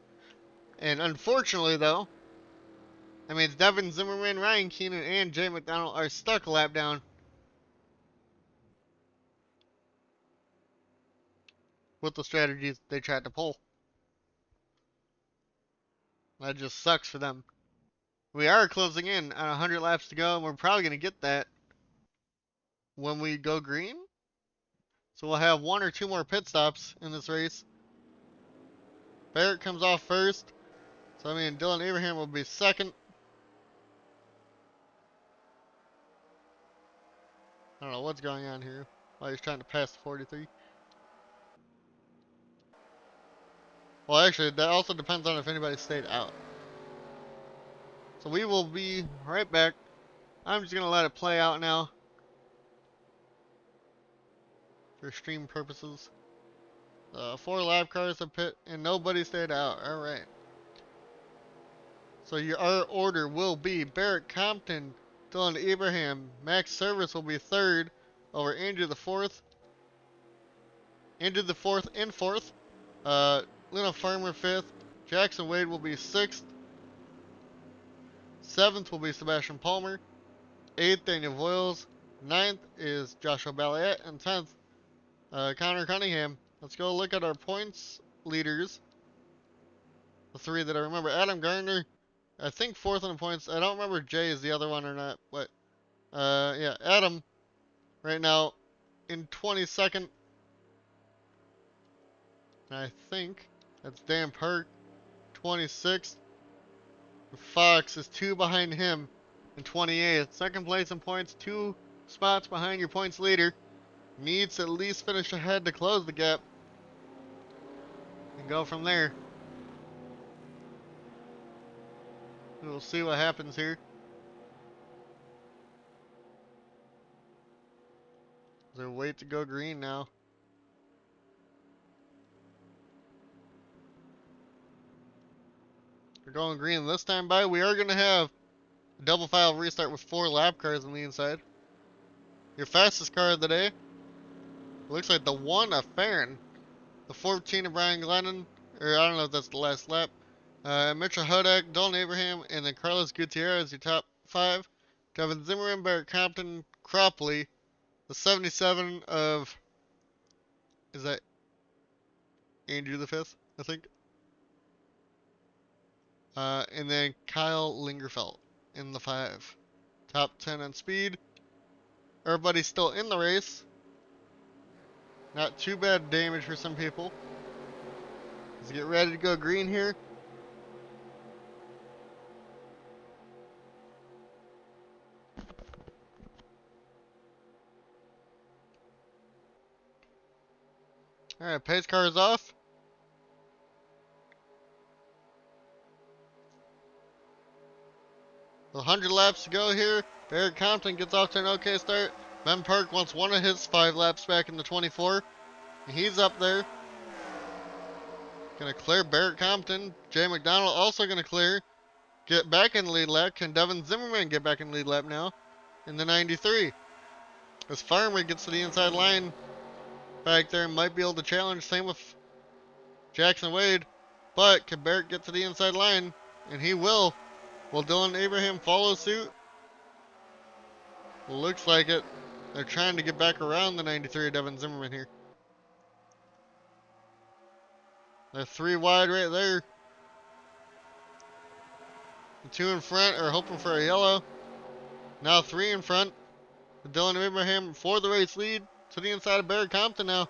And unfortunately, though, that means Devin Zimmerman, Ryan Keenan, and Jay McDonald are stuck a lap down with the strategies they tried to pull. That just sucks for them. We are closing in on 100 laps to go, and we're probably going to get that when we go green. So we'll have one or two more pit stops in this race. Barrett comes off first. So I mean, Dylan Abraham will be second. I don't know what's going on here. Why he's trying to pass the 43. Well, actually, that also depends on if anybody stayed out. So we will be right back. I'm just going to let it play out now for stream purposes. 4 lap cars to pit, and nobody stayed out. All right. So our order will be Barrett Compton, Dylan Abraham, Max Service will be third over Andrew the fourth. Andrew the fourth and fourth. Lena Farmer fifth. Jackson Wade will be sixth. Seventh will be Sebastian Palmer. Eighth, Daniel Voiles. Ninth is Joshua Balliet. And 10th, Connor Cunningham. Let's go look at our points leaders. The 3 that I remember. Adam Gardner, I think 4th in the points. I don't remember Jay is the other one or not. But, yeah, Adam right now in 22nd. I think that's Dan Park, 26th. Fox is 2 behind him in 28th. Second place in points, 2 spots behind your points leader. Needs to at least finish ahead to close the gap and go from there. We'll see what happens here. They're wait to go green now. We're going green this time by. We are going to have a double file restart with 4 lap cars on the inside. Your fastest car of the day looks like the 1 of Farron. The 14 of Brian Glennon, or I don't know if that's the last lap. Mitchell Hudak, Dylan Abraham, and then Carlos Gutierrez, your top 5. Devin Zimmerman, Barrett Compton, Cropley, the 77 of, is that Andrew the 5th, I think? And then Kyle Lingerfeld in the 5. Top 10 on speed. Everybody's still in the race. Not too bad damage for some people. Let's get ready to go green here. Alright, pace car is off. The 100 laps to go here. Barrett Compton gets off to an okay start. Ben Park wants one of his 5 laps back in the 24. And he's up there. Gonna clear Barrett Compton. Jay McDonald also gonna clear. Get back in the lead lap. Can Devin Zimmerman get back in the lead lap now? In the 93. As Farmer gets to the inside line back there, might be able to challenge. Same with Jackson Wade. But can Barrett get to the inside line? And he will. Will Dylan Abraham follow suit? Looks like it. They're trying to get back around the 93 of Devin Zimmerman here. They're 3 wide right there. The 2 in front are hoping for a yellow. Now 3 in front. Dylan Abraham for the race lead to the inside of Barrett Compton now.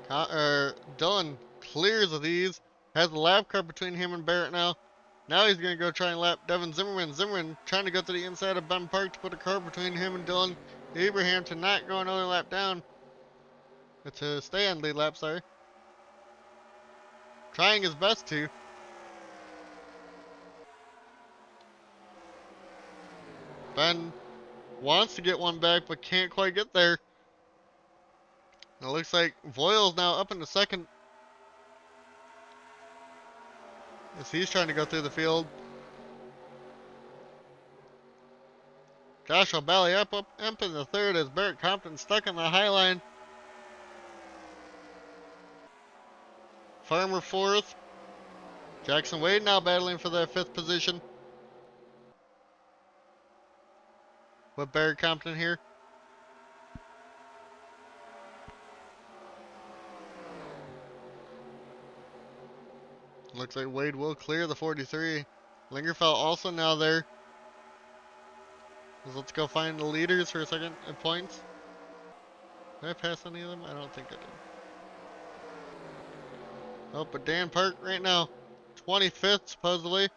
Dylan clears of these. Has the lap car between him and Barrett now. Now he's going to go try and lap Devin Zimmerman. Zimmerman trying to go to the inside of Ben Park to put a car between him and Dylan Abraham to not go another lap down. To stay on lead lap, sorry. Trying his best to. Ben wants to get one back, but can't quite get there. It looks like Voiles now up in the second as he's trying to go through the field. Joshua Bally up in the third as Barrett Compton stuck on the high line. Farmer fourth. Jackson Wade now battling for that fifth position with Barrett Compton here. Looks like Wade will clear the 43. Lingerfeld also now there. Let's go find the leaders for a second at points. Did I pass any of them? I don't think I did. Oh, but Dan Park right now, 25th supposedly.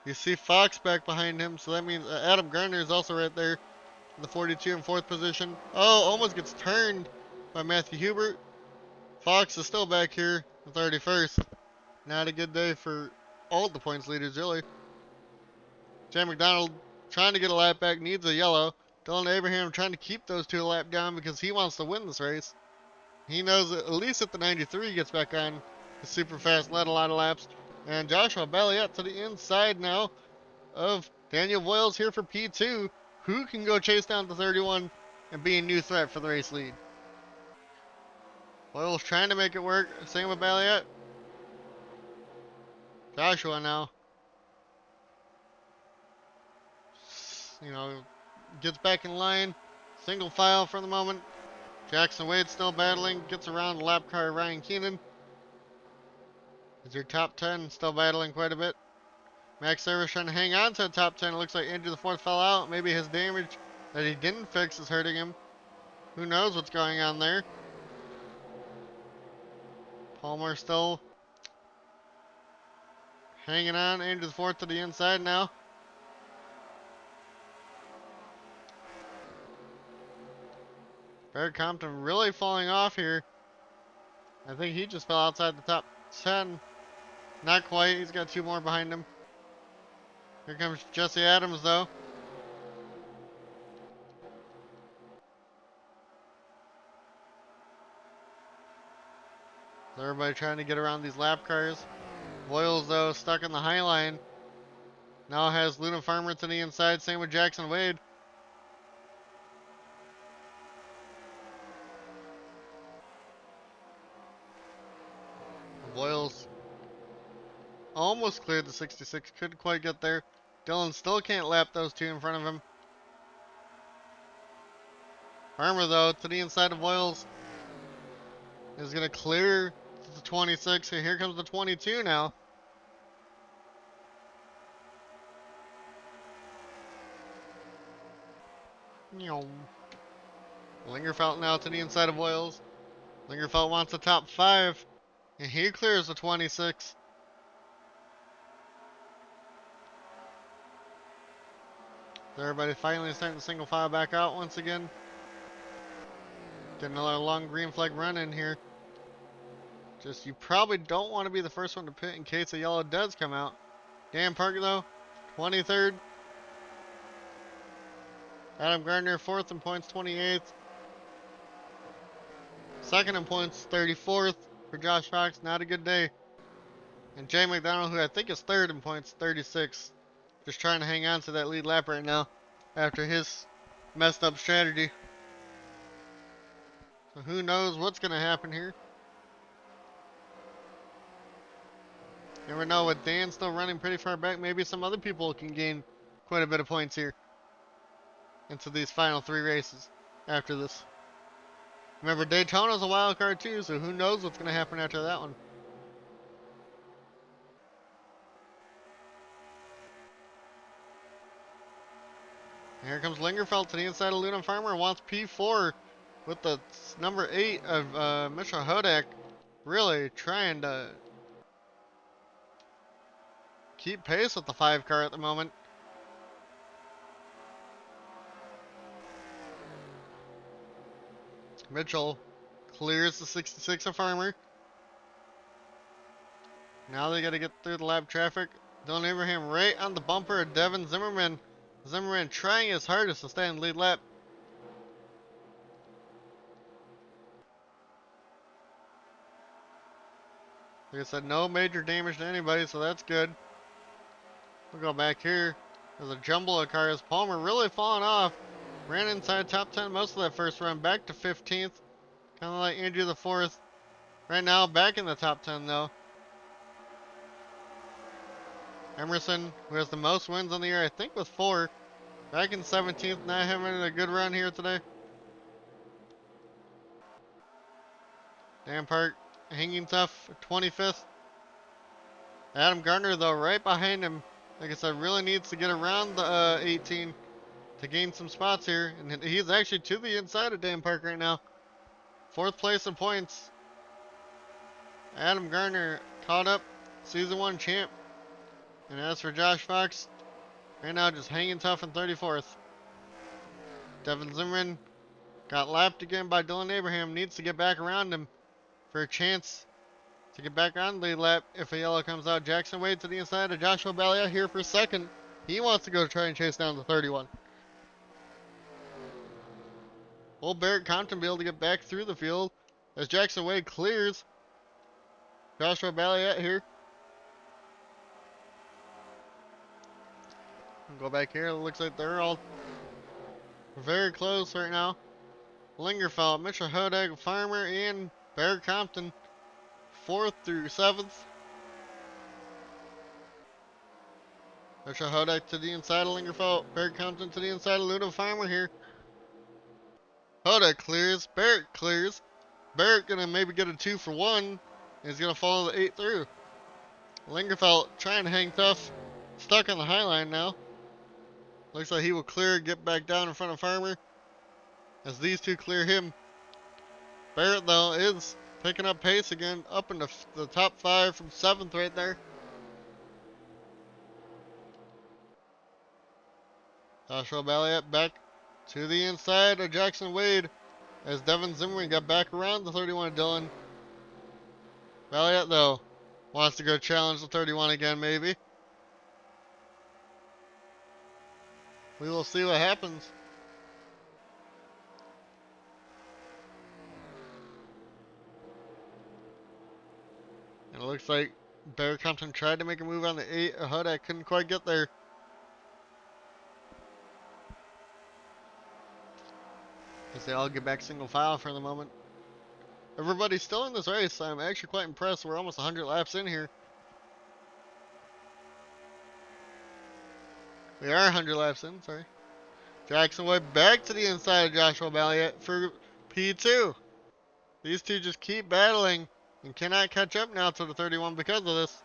You see Fox back behind him, so that means Adam Garner is also right there in the 42 in fourth position. Oh, almost gets turned by Matthew Hubert. Fox is still back here in 31st. Not a good day for all the points leaders, really. Jay McDonald trying to get a lap back, needs a yellow. Dylan Abraham trying to keep those two a lap down because he wants to win this race. He knows that at least if the 93 gets back on, he's super fast, led a lot of laps. And Joshua Balliet to the inside now of Daniel Voiles here for P2. Who can go chase down the 31 and be a new threat for the race lead? Voiles trying to make it work. Same with Balliet. Joshua now, gets back in line. Single file for the moment. Jackson Wade still battling. Gets around the lap car Ryan Keenan. Is your top 10 still battling quite a bit? Max Service trying to hang on to the top 10. It looks like Andrew the fourth fell out. Maybe his damage that he didn't fix is hurting him. Who knows what's going on there? Palmer still hanging on. Andrew the fourth to the inside now. Barrett Compton really falling off here. I think he just fell outside the top 10. Not quite. He's got 2 more behind him. Here comes Jesse Adams though. So everybody trying to get around these lap cars. Voiles though stuck in the high line. Now has Luna Farmer to the inside. Same with Jackson Wade. Voiles almost cleared the 66. Couldn't quite get there. Dylan still can't lap those 2 in front of him. Farmer though to the inside of Voiles is going to clear the 26. And here comes the 22 now. Lingerfelt now to the inside of Voiles. Lingerfelt wants the top 5. And he clears the 26. Everybody finally starting to single file back out once again. Get another long green flag run in here. Just, you probably don't want to be the first one to pit in case a yellow does come out. Dan Park though, 23rd. Adam Gardner 4th in points, 28th. Second in points, 34th for Josh Fox. Not a good day. And Jay McDonald, who I think is 3rd in points, 36th. Just trying to hang on to that lead lap right now after his messed up strategy. So who knows what's going to happen here. Never know, with Dan still running pretty far back, maybe some other people can gain quite a bit of points here into these final 3 races after this. Remember, Daytona's a wild card too, so who knows what's going to happen after that one. And here comes Lingerfeld to the inside of Luna Farmer, wants P4 with the number 8 of Mitchell Hodak, really trying to keep pace with the 5 car at the moment. Mitchell clears the 66 of Farmer. Now they got to get through the lap traffic. Dylan Abraham right on the bumper of Devin Zimmerman. Zimmerman trying his hardest to stay in the lead lap. Like I said, no major damage to anybody, so that's good. We'll go back here. There's a jumble of cars. Palmer really falling off. Ran inside top 10 most of that first run. Back to 15th. Kind of like Andrew the 4th. Right now, back in the top 10 though. Emerson, who has the most wins on the year, I think with 4. Back in 17th, not having a good run here today. Dan Park hanging tough, 25th. Adam Gardner, though, right behind him. Like I said, really needs to get around the 18 to gain some spots here. And he's actually to the inside of Dan Park right now. 4th place in points. Adam Gardner caught up, season 1 champ. And as for Josh Fox, right now just hanging tough in 34th. Devin Zimmerman got lapped again by Dylan Abraham. Needs to get back around him for a chance to get back on the lead lap if a yellow comes out. Jackson Wade to the inside of Joshua Balliet here for 2nd. He wants to go try and chase down the 31. Will Barrett Compton be able to get back through the field as Jackson Wade clears Joshua Balliet here? We'll go back here. It looks like they're all very close right now. Lingerfeld, Mitchell Hodag, Farmer, and Barrett Compton, 4th through 7th. Mitchell Hodak to the inside of Lingerfeld. Barrett Compton to the inside of Luna Farmer here. Hodak clears. Barrett clears. Barrett gonna maybe get a 2 for 1. He's gonna follow the 8 through. Lingerfeld trying to hang tough. Stuck on the high line now. Looks like he will clear, get back down in front of Farmer as these two clear him. Barrett, though, is picking up pace again, up in the top 5 from 7th right there. Joshua Balliet back to the inside of Jackson Wade as Devin Zimmerman got back around the 31 of Dylan. Balliet, though, wants to go challenge the 31 again, maybe. We will see what happens. And it looks like Barrett Compton tried to make a move on the 8. Hudak couldn't quite get there. As they all get back single file for the moment. Everybody's still in this race. I'm actually quite impressed. We're almost 100 laps in here. We are 100 laps in, sorry. Jackson Wade back to the inside of Joshua Balliet for P2. These two just keep battling and cannot catch up now to the 31 because of this.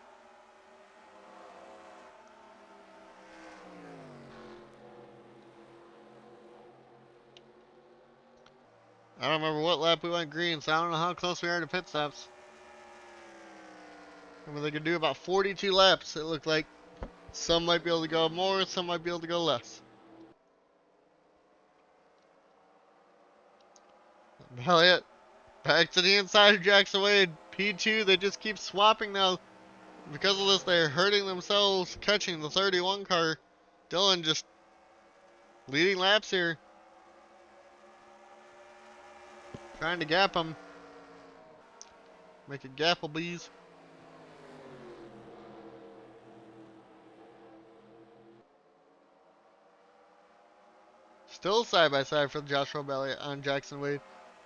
I don't remember what lap we went green, so I don't know how close we are to pit stops. I mean, they could do about 42 laps, it looked like. Some might be able to go more, some might be able to go less. Elliott back to the inside of Jackson Wade. P2, they just keep swapping now. Because of this, they're hurting themselves catching the 31 car. Dylan just leading laps here. Trying to gap him. Make it Gapplebees. Still side by side for Joshua Belly on Jackson Wade.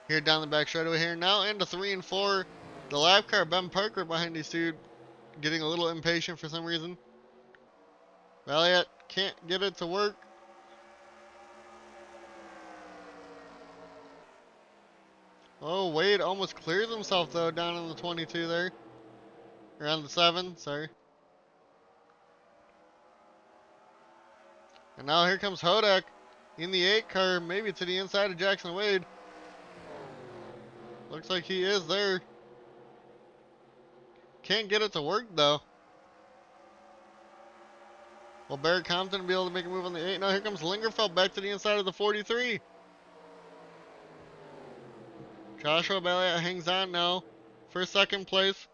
Here down the back straightaway here now into 3 and 4. The lap car, Ben Parker behind these two. getting a little impatient for some reason. Valiant can't get it to work. Oh, Wade almost clears himself though down in the 22 there. Around the 7, sorry. And now here comes Hodak in the 8 car, maybe to the inside of Jackson Wade. Looks like he is there. Can't get it to work though. Will Barrett Compton be able to make a move on the 8? Now here comes Lingerfeld back to the inside of the 43. Joshua Bailey hangs on now for second place.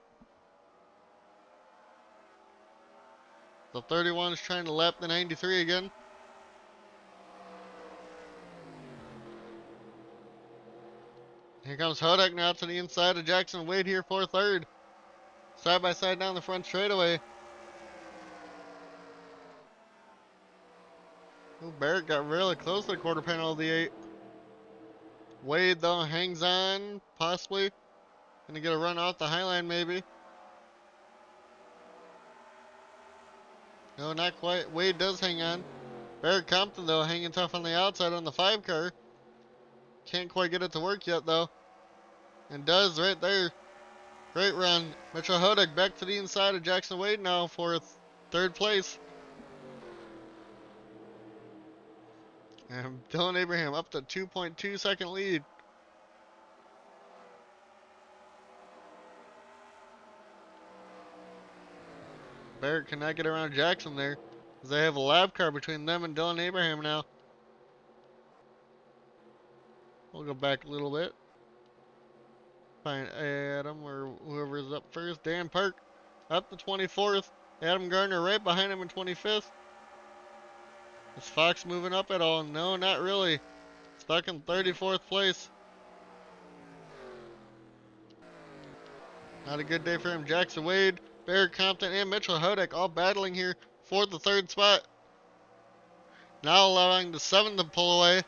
The 31 is trying to lap the 93 again. Here comes Hodak now to the inside of Jackson Wade here for third. Side by side down the front straightaway. Ooh, Barrett got really close to the quarter panel of the 8. Wade though hangs on, possibly. Gonna get a run off the highline maybe. No, not quite. Wade does hang on. Barrett Compton though hanging tough on the outside on the 5 car. Can't quite get it to work yet though. And does right there. Great run. Mitchell Hodak back to the inside of Jackson Wade now for third place. And Dylan Abraham up to 2.2 second lead. Barrett cannot get around Jackson there, as they have a lap car between them and Dylan Abraham now. We'll go back a little bit. Find Adam or whoever is up first. Dan Park up to 24th. Adam Gardner right behind him in 25th. Is Fox moving up at all? No, not really. Stuck in 34th place. Not a good day for him. Jackson Wade, Barrett Compton, and Mitchell Hodak all battling here for the third spot. Now allowing the 7 to pull away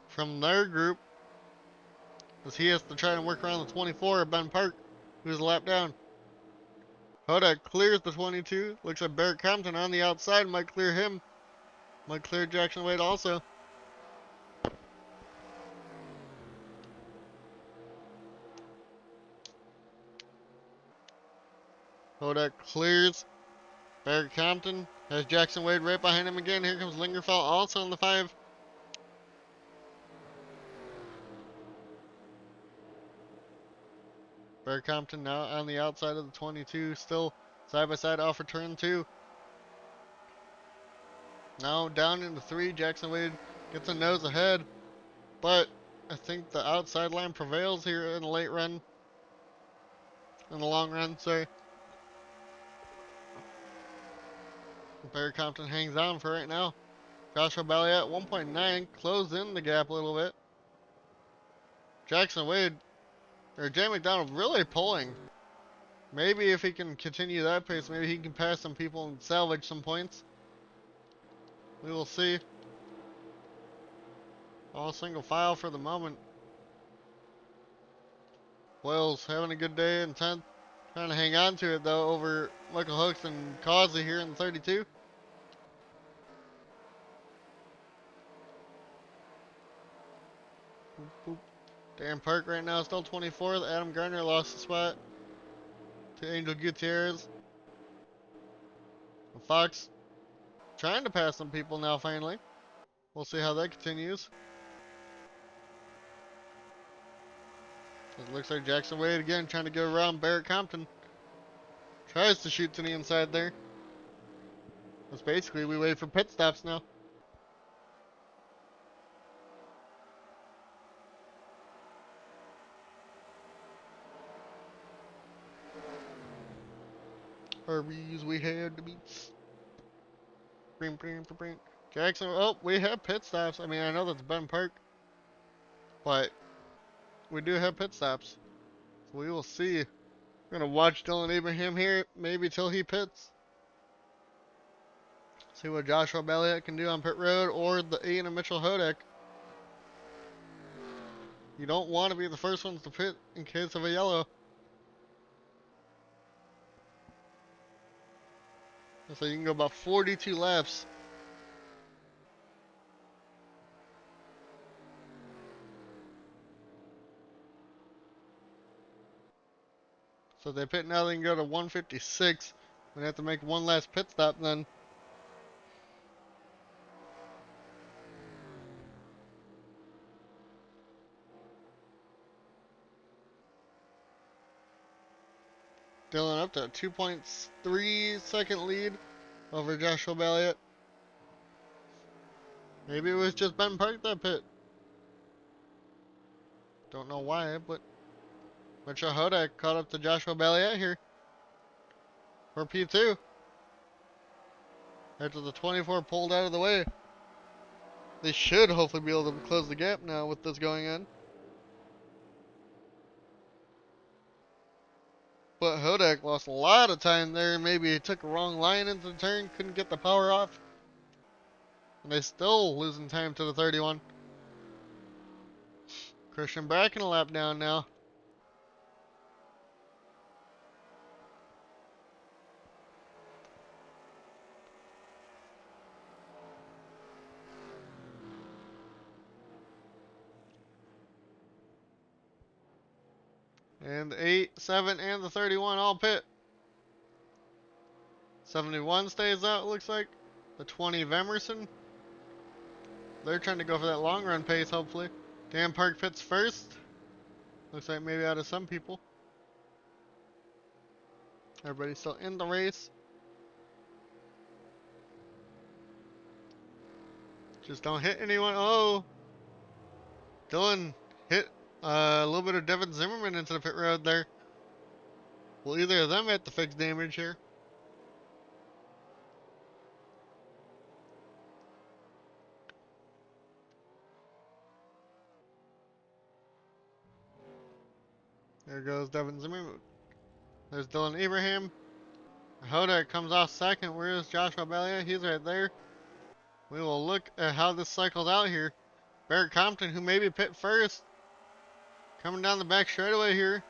from their group, as he has to try and work around the 24 of Ben Park, who's a lap down. Hodak clears the 22. Looks like Barrett Compton on the outside might clear him. Might clear Jackson Wade also. Hodak clears Barrett Compton. Has Jackson Wade right behind him again. Here comes Lingerfeld also in the 5. Barrett Compton now on the outside of the 22. Still side by side off for turn 2. Now down into 3. Jackson Wade gets a nose ahead. But I think the outside line prevails here in the late run. In the long run, sorry. Barry Compton hangs on for right now. Joshua Bailey at 1.9, closed in the gap a little bit. Jackson Wade, or Jay McDonald really pulling. Maybe if he can continue that pace, maybe he can pass some people and salvage some points. We will see. All single file for the moment. Wells having a good day in 10th. Trying to hang on to it though over Michael Hooks and Causey here in the 32. Boop, boop. Dan Park right now still 24th. Adam Gardner lost the spot to Angel Gutierrez. And Fox trying to pass some people now finally. We'll see how that continues. It looks like Jackson Wade again trying to go around Barrett Compton. Tries to shoot to the inside there. That's basically we wait for pit stops now. Arby's, we had the beats. Bring. Jackson, oh, we have pit stops. I mean, I know that's Ben Park, but we do have pit stops. So we will see. We're gonna watch Dylan Abraham here, maybe till he pits. See what Joshua Elliott can do on pit road, or the 8 of Mitchell Hodak. You don't want to be the first ones to pit in case of a yellow. So you can go about 42 laps. So if they pit now, they can go to 156. We have to make one last pit stop then. Dylan up to a 2.3 second lead over Joshua Balliet. Maybe it was just Ben Park that pit. Don't know why, but Mitchell Hodak caught up to Joshua Balliet here for P2. After the 24 pulled out of the way. They should hopefully be able to close the gap now with this going on. But Hodak lost a lot of time there. Maybe he took a wrong line into the turn, couldn't get the power off. And they still losing time to the 31. Christian Bracken a lap down now. And the 8, 7, and the 31 all pit. 71 stays out, it looks like. The 20 of Emerson. They're trying to go for that long run pace, hopefully. Dan Park pits first. Looks like maybe out of some people. Everybody's still in the race. Just don't hit anyone. Oh! Dylan hit a little bit of Devin Zimmerman into the pit road there. Well, either of them had to fix damage here. There goes Devin Zimmerman. There's Dylan Abraham. Hoda comes off second. Where is Joshua Balliet? He's right there. We will look at how this cycles out here. Barrett Compton, who maybe pit first. Coming down the back straightaway here.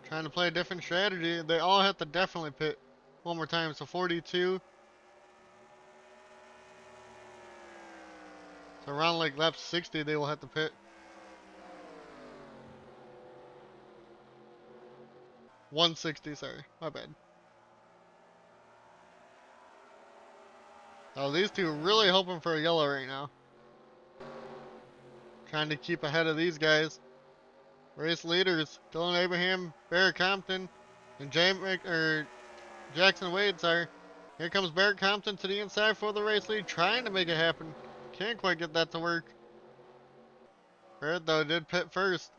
Trying to play a different strategy. They all have to definitely pit one more time. So 42. So around like lap 60, they will have to pit. 160, sorry. My bad. Oh, these two are really hoping for a yellow right now. Trying to keep ahead of these guys. Race leaders, Dylan Abraham, Barrett Compton, and Jackson Wade, sorry. Here comes Barrett Compton to the inside for the race lead, trying to make it happen. Can't quite get that to work. Barrett, though, did pit first.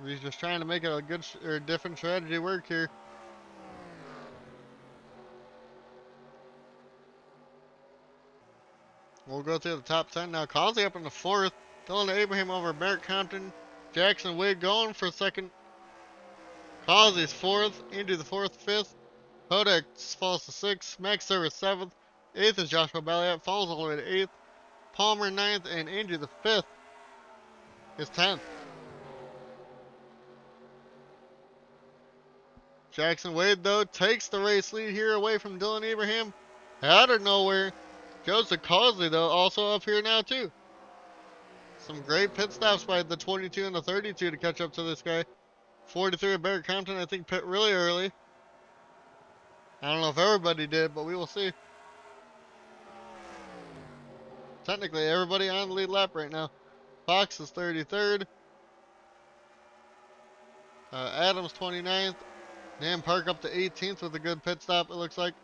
He's just trying to make it a good or different strategy work here. We'll go through the top 10 now. Causey up in the fourth. Dylan Abraham over Barrett Compton. Jackson Wade going for second. Causey's fourth. Andy the fourth, fifth. Hodak falls to sixth. Max Service seventh. Eighth is Joshua Balliet. Falls all the way to eighth. Palmer ninth. And Andy the fifth is 10th. Jackson Wade, though, takes the race lead here away from Dylan Abraham. Out of nowhere. Joseph Causey, though, also up here now, too. Some great pit stops by the 22 and the 32 to catch up to this guy. 43 of Barrett Compton, I think, pit really early. I don't know if everybody did, but we will see. Technically, everybody on the lead lap right now. Fox is 33rd. Adams 29th. Nam Park up to 18th with a good pit stop, it looks like.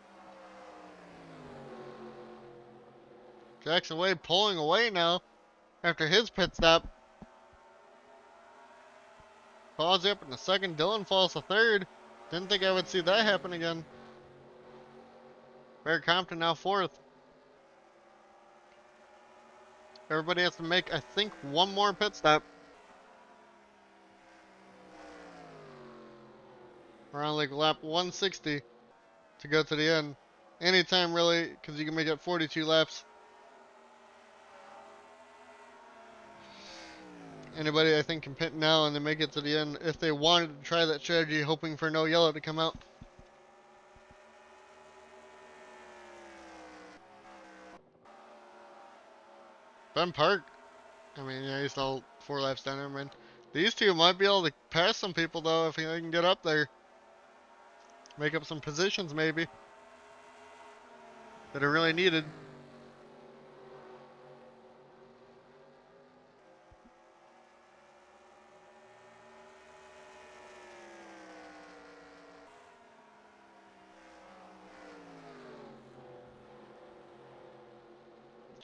Jackson Wade pulling away now after his pit stop. Falls up in the second. Dylan falls to third. Didn't think I would see that happen again. Barrett Compton now fourth. Everybody has to make, I think, one more pit stop. Around like lap 160 to go to the end. Anytime really, because you can make it 42 laps. Anybody I think can pit now and then make it to the end if they wanted to try that strategy, hoping for no yellow to come out. Ben Park, I mean, yeah, he's all 4 laps down there, man. These two might be able to pass some people though if they can get up there, make up some positions maybe that are really needed.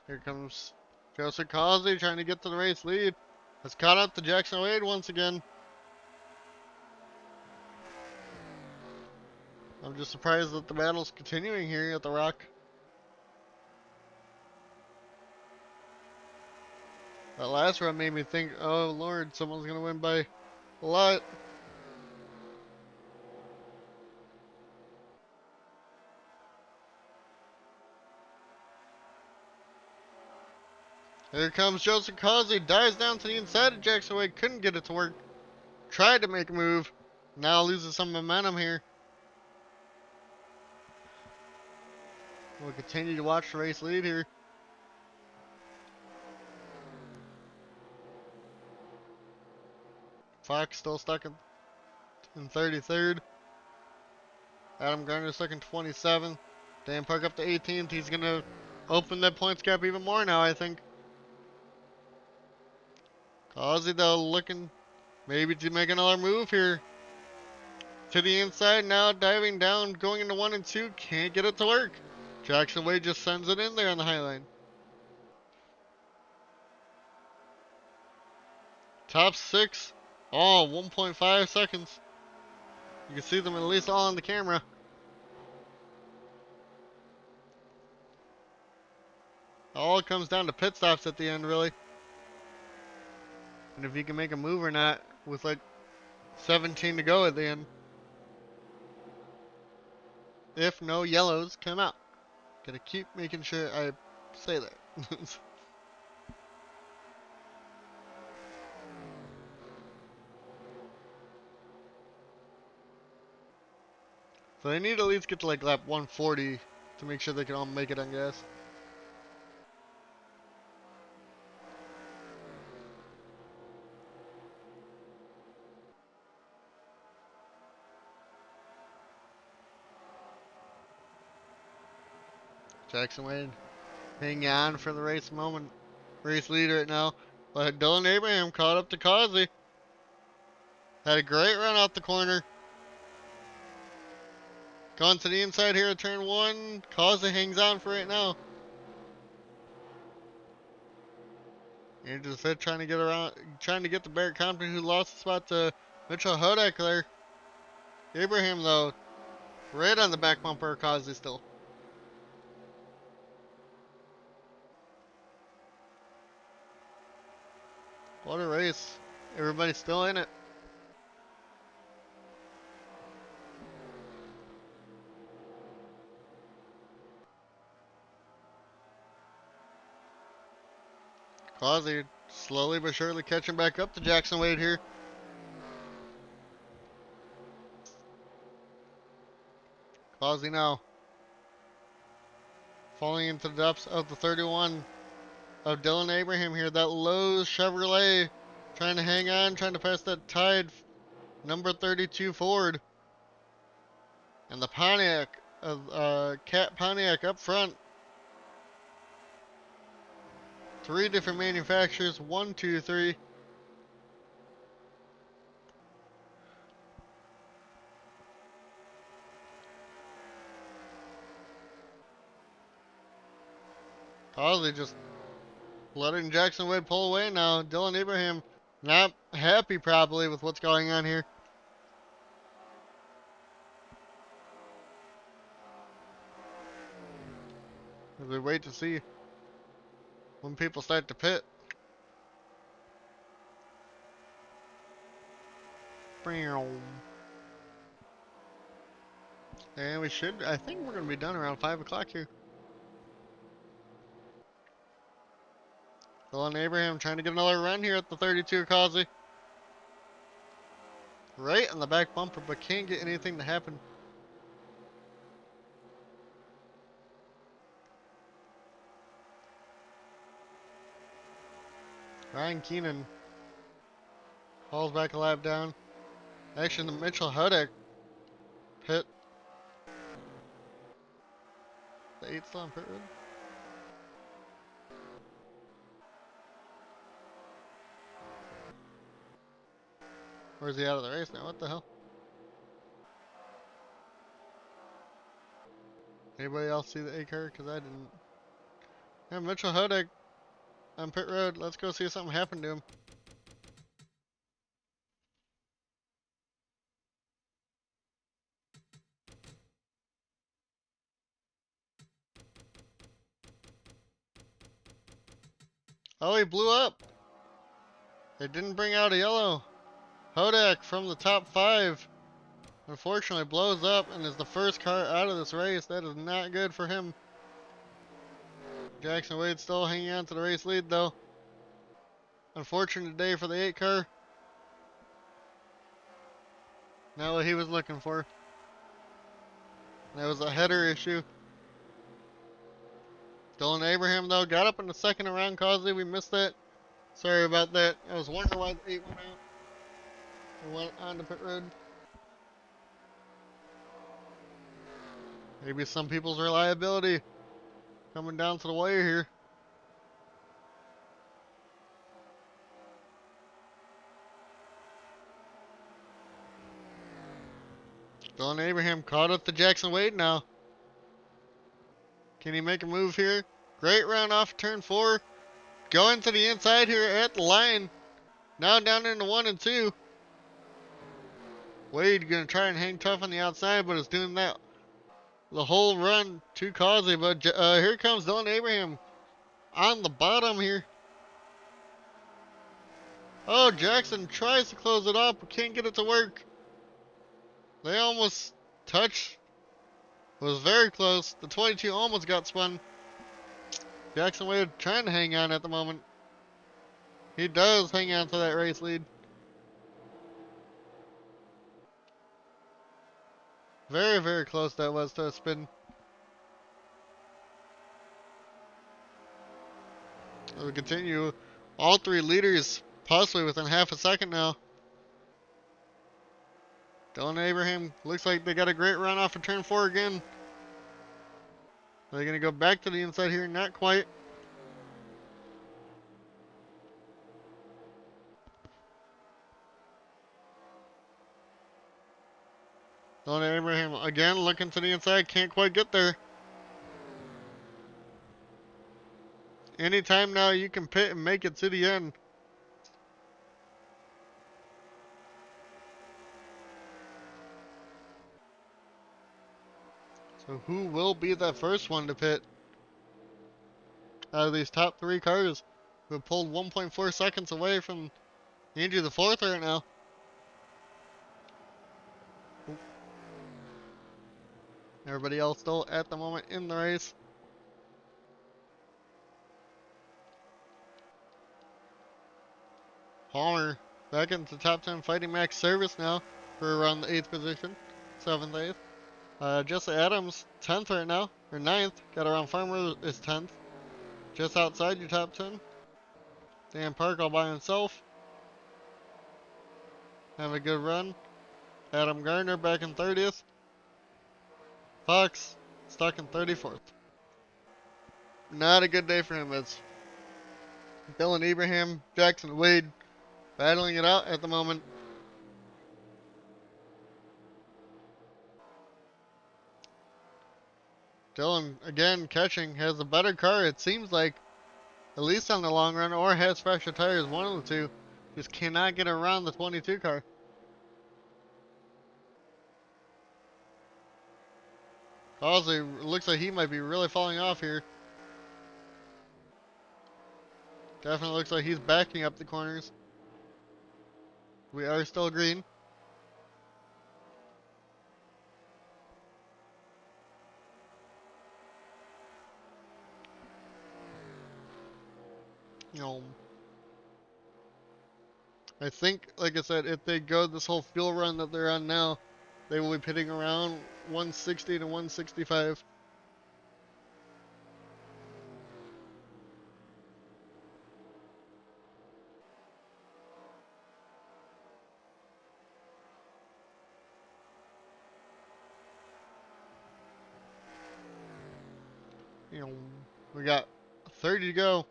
Here comes Joseph Causey trying to get to the race lead. Has caught up to Jackson Wade once again. I'm just surprised that the battle's continuing here at the Rock. That last run made me think, oh lord, someone's gonna win by a lot. Here comes Joseph Causey, dives down to the inside of Jackson Wade, couldn't get it to work. Tried to make a move, now loses some momentum here. We'll continue to watch the race lead here. Fox still stuck in 33rd. Adam Garner stuck in 27th. Dan Park up to 18th. He's going to open that points gap even more now, I think. Causey, though, looking maybe to make another move here. To the inside now, diving down, going into 1 and 2. Can't get it to work. Jackson Wade just sends it in there on the high line. Top 6, all 1.5 seconds. You can see them at least all on the camera. All comes down to pit stops at the end, really. And if you can make a move or not with like 17 to go at the end. If no yellows come out. Gotta keep making sure I say that. So they need to at least get to like lap 140 to make sure they can all make it on gas. Jackson Wade hanging on for the race moment. Race lead right now. But Dylan Abraham caught up to Causey. Had a great run out the corner. Going to the inside here at turn 1. Causey hangs on for it now. Into the fit trying to get around, trying to get to Barrett Compton, who lost the spot to Mitchell Hodak there. Abraham though, right on the back bumper of Causey still. What a race. Everybody's still in it. Causey slowly but surely catching back up to Jackson Wade here. Causey now falling into the depths of the 31 of Dylan Abraham here. That Lowe's Chevrolet trying to hang on, trying to pass that Tide number 32 Ford. And the Pontiac, Cat Pontiac up front. 3 different manufacturers, 1, 2, 3. Causey just letting Jackson Wade pull away now. Dylan Abraham not happy probably with what's going on here. As we wait to see when people start to pit. And we should, I think we're going to be done around 5 o'clock here. Dylan Abraham trying to get another run here at the 32 Causey. Right on the back bumper, but can't get anything to happen. Ryan Keenan falls back a lap down. Actually, the Mitchell Hudek pit. The 8th still on pit road. Or is he out of the race now? What the hell? Anybody else see the A car? Because I didn't. Yeah, Mitchell Hudek on pit road. Let's go see if something happened to him. Oh, he blew up. They didn't bring out a yellow. Hudek from the top 5. Unfortunately, blows up and is the first car out of this race. That is not good for him. Jackson Wade still hanging on to the race lead, though. Unfortunate day for the 8 car. Not what he was looking for. That was a header issue. Dylan Abraham, though, got up in the second around Causey. We missed that. Sorry about that. I was wondering why the 8 went out. Or went on to pit road. Maybe some people's reliability coming down to the wire here. Dylan Abraham caught up to Jackson Wade now. Can he make a move here? Great round off turn 4. Going to the inside here at the line. Now down into 1 and 2. Wade gonna try and hang tough on the outside, but is doing that the whole run to Causey. But here comes Dylan Abraham on the bottom here. Oh, Jackson tries to close it off, but can't get it to work. They almost touched. It was very close. The 22 almost got spun. Jackson Wade trying to hang on at the moment. He does hang on to that race lead. Very, very close that was to a spin. We'll continue. All 3 leaders possibly within half a second now. Dylan Abraham looks like they got a great run off of turn 4 again. Are they going to go back to the inside here? Not quite. Dylan Abraham again looking to the inside. Can't quite get there. Anytime now you can pit and make it to the end. So who will be the first one to pit out of these top 3 cars who have pulled 1.4 seconds away from Andrew the 4th right now? Everybody else still at the moment in the race. Palmer back into top 10 fighting max service now for around the 8th position. 7th, 8th. Jesse Adams, 10th right now, or 9th. Got around Farmer is 10th. Just outside your top 10. Dan Park all by himself. Have a good run. Adam Gardner back in 30th. Fox stuck in 34th. Not a good day for him. It's Dylan Abraham, Jackson Wade battling it out at the moment. Dylan again catching, has a better car it seems like, at least on the long run, or has fresher tires, one of the two. Just cannot get around the 22 car. Causey looks like he might be really falling off here. Definitely looks like he's backing up the corners. We are still green. know, I think, like I said, if they go this whole fuel run that they're on now, they will be pitting around 160 to 165. You know, we got 30 to go.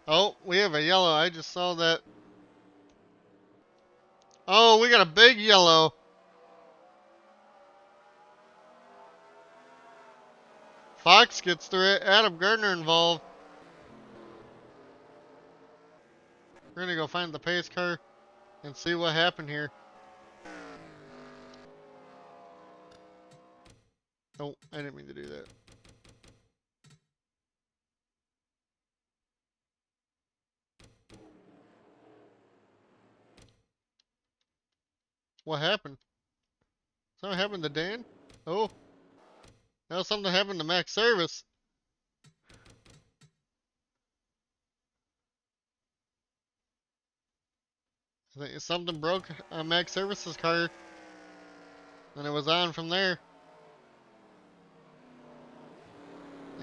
Oh, we have a yellow. I just saw that. Oh, we got a big yellow. Fox gets through it. Adam Gardner involved. We're gonna go find the pace car and see what happened here. Oh, I didn't mean to do that. What happened? Something happened to Dan? Oh, now something happened to Max Service. I think something broke on Max Service's car, and it was on from there.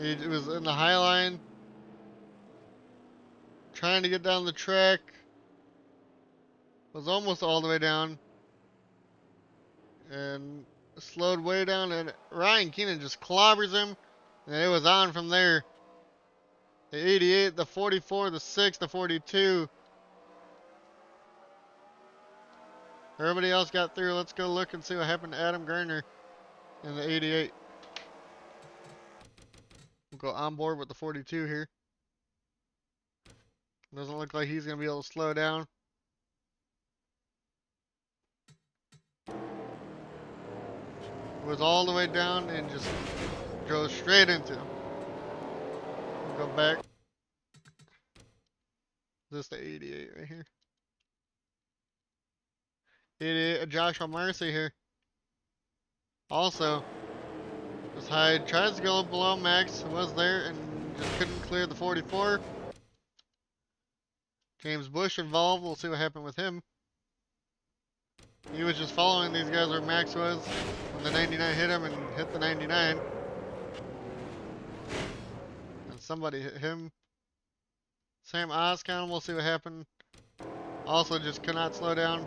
It was in the high line, trying to get down the track. Was almost all the way down, and slowed way down, and Ryan Keenan just clobbers him, and it was on from there. The 88, the 44, the 6, the 42. Everybody else got through. Let's go look and see what happened to Adam Gardner in the 88. We'll go on board with the 42 here. Doesn't look like he's going to be able to slow down. Was all the way down and just drove straight into him. We'll go back. This is the 88 right here. 88, Joshua Marcy here. Also, this Hyde tries to go below Max, was there, and just couldn't clear the 44. James Bush involved. We'll see what happened with him. He was just following these guys where Max was when the 99 hit him and hit the 99. And somebody hit him. Sam Oscon, we'll see what happened. Also just could not slow down.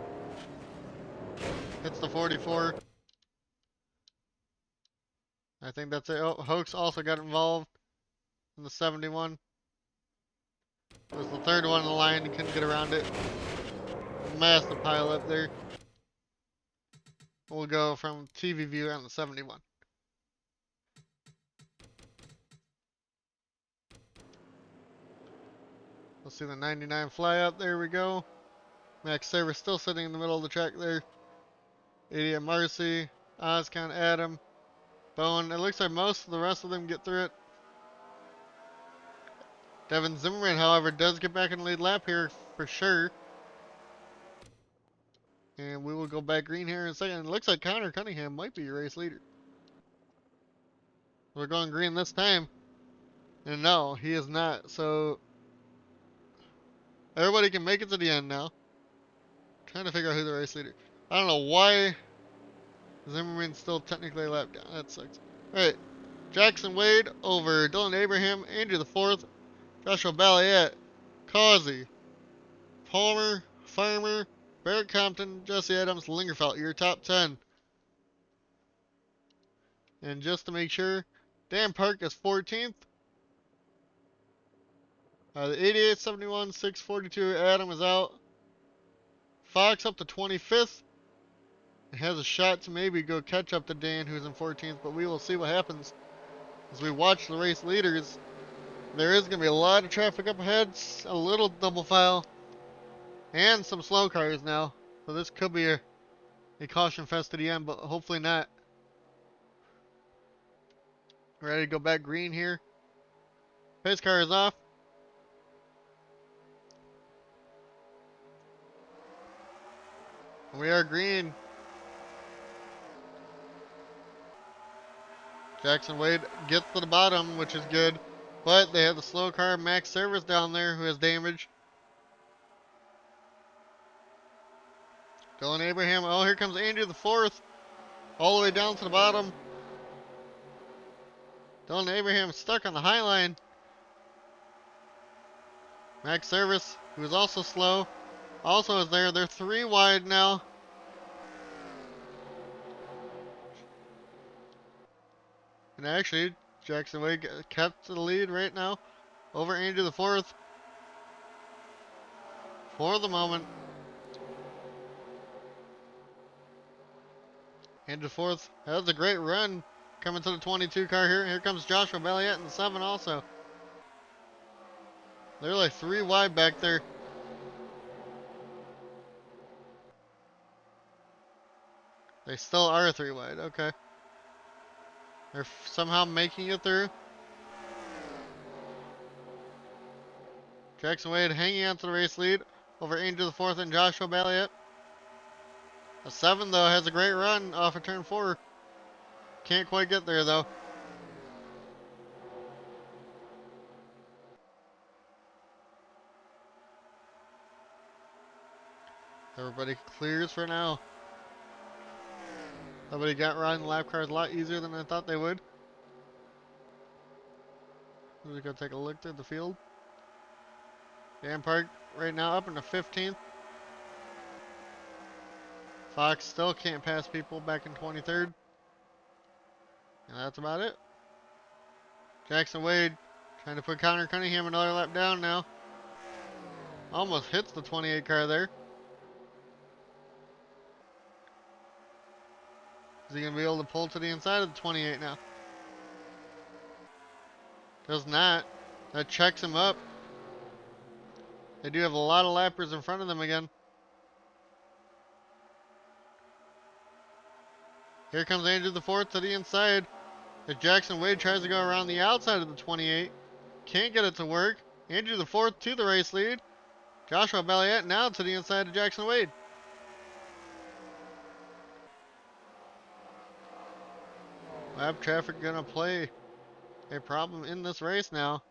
Hits the 44. I think that's it. Oh, Hoax also got involved in the 71. It was the third one in the line. He couldn't get around it. Massive pile up there. We'll go from TV view on the 71. Let's see the 99 fly up. There we go. Max Saver still sitting in the middle of the track there. 80 Marcy, Oscon, Adam, Bowen. It looks like most of the rest of them get through it. Devin Zimmerman, however, does get back in the lead lap here for sure. And we will go back green here in a second. It looks like Connor Cunningham might be your race leader. We're going green this time. And no, he is not. So everybody can make it to the end now. Trying to figure out who the race leader. I don't know why Zimmerman's still technically a lap down. That sucks. Alright. Jackson Wade over Dylan Abraham, Andrew the fourth, Joshua Balliet, Causey, Palmer, Farmer, Barrett Compton, Jesse Adams, Lingerfelt. Your top 10. And just to make sure, Dan Park is 14th. The 88, 71, 642, Adam is out. Fox up to 25th. Has a shot to maybe go catch up to Dan, who's in 14th, but we will see what happens as we watch the race leaders. There is going to be a lot of traffic up ahead, a little double file, and some slow cars now. So this could be a caution fest to the end, but hopefully not. Ready to go back green here. Pace car is off. We are green. Jackson Wade gets to the bottom, which is good. But they have the slow car Max Service down there who has damage. Dylan Abraham. Oh, here comes Andrew the fourth. All the way down to the bottom. Dylan Abraham stuck on the high line. Max Service, who is also slow, also is there. They're 3 wide now. And actually, Jackson Wade kept the lead right now over Andrew the fourth for the moment. Andrew the fourth has a great run coming to the 22 car here. Here comes Joshua Belliette in the 7 also. They're like 3 wide back there. They still are 3 wide. Okay. They're somehow making it through. Jackson Wade hanging on to the race lead over Andrew the fourth and Joshua Belliette. A 7 though has a great run off of turn 4. Can't quite get there though. Everybody clears for now. Everybody got riding lap cars a lot easier than I thought they would. We're gonna take a look through the field. Dan Park right now up in the 15th. Fox still can't pass people back in 23rd. And that's about it. Jackson Wade trying to put Connor Cunningham another lap down now. Almost hits the 28 car there. Is he going to be able to pull to the inside of the 28 now? Does not. That checks him up. They do have a lot of lappers in front of them again. Here comes Andrew the fourth to the inside. As Jackson Wade tries to go around the outside of the 28. Can't get it to work. Andrew the fourth to the race lead. Joshua Belliette now to the inside of Jackson Wade. Lap traffic gonna play a problem in this race now.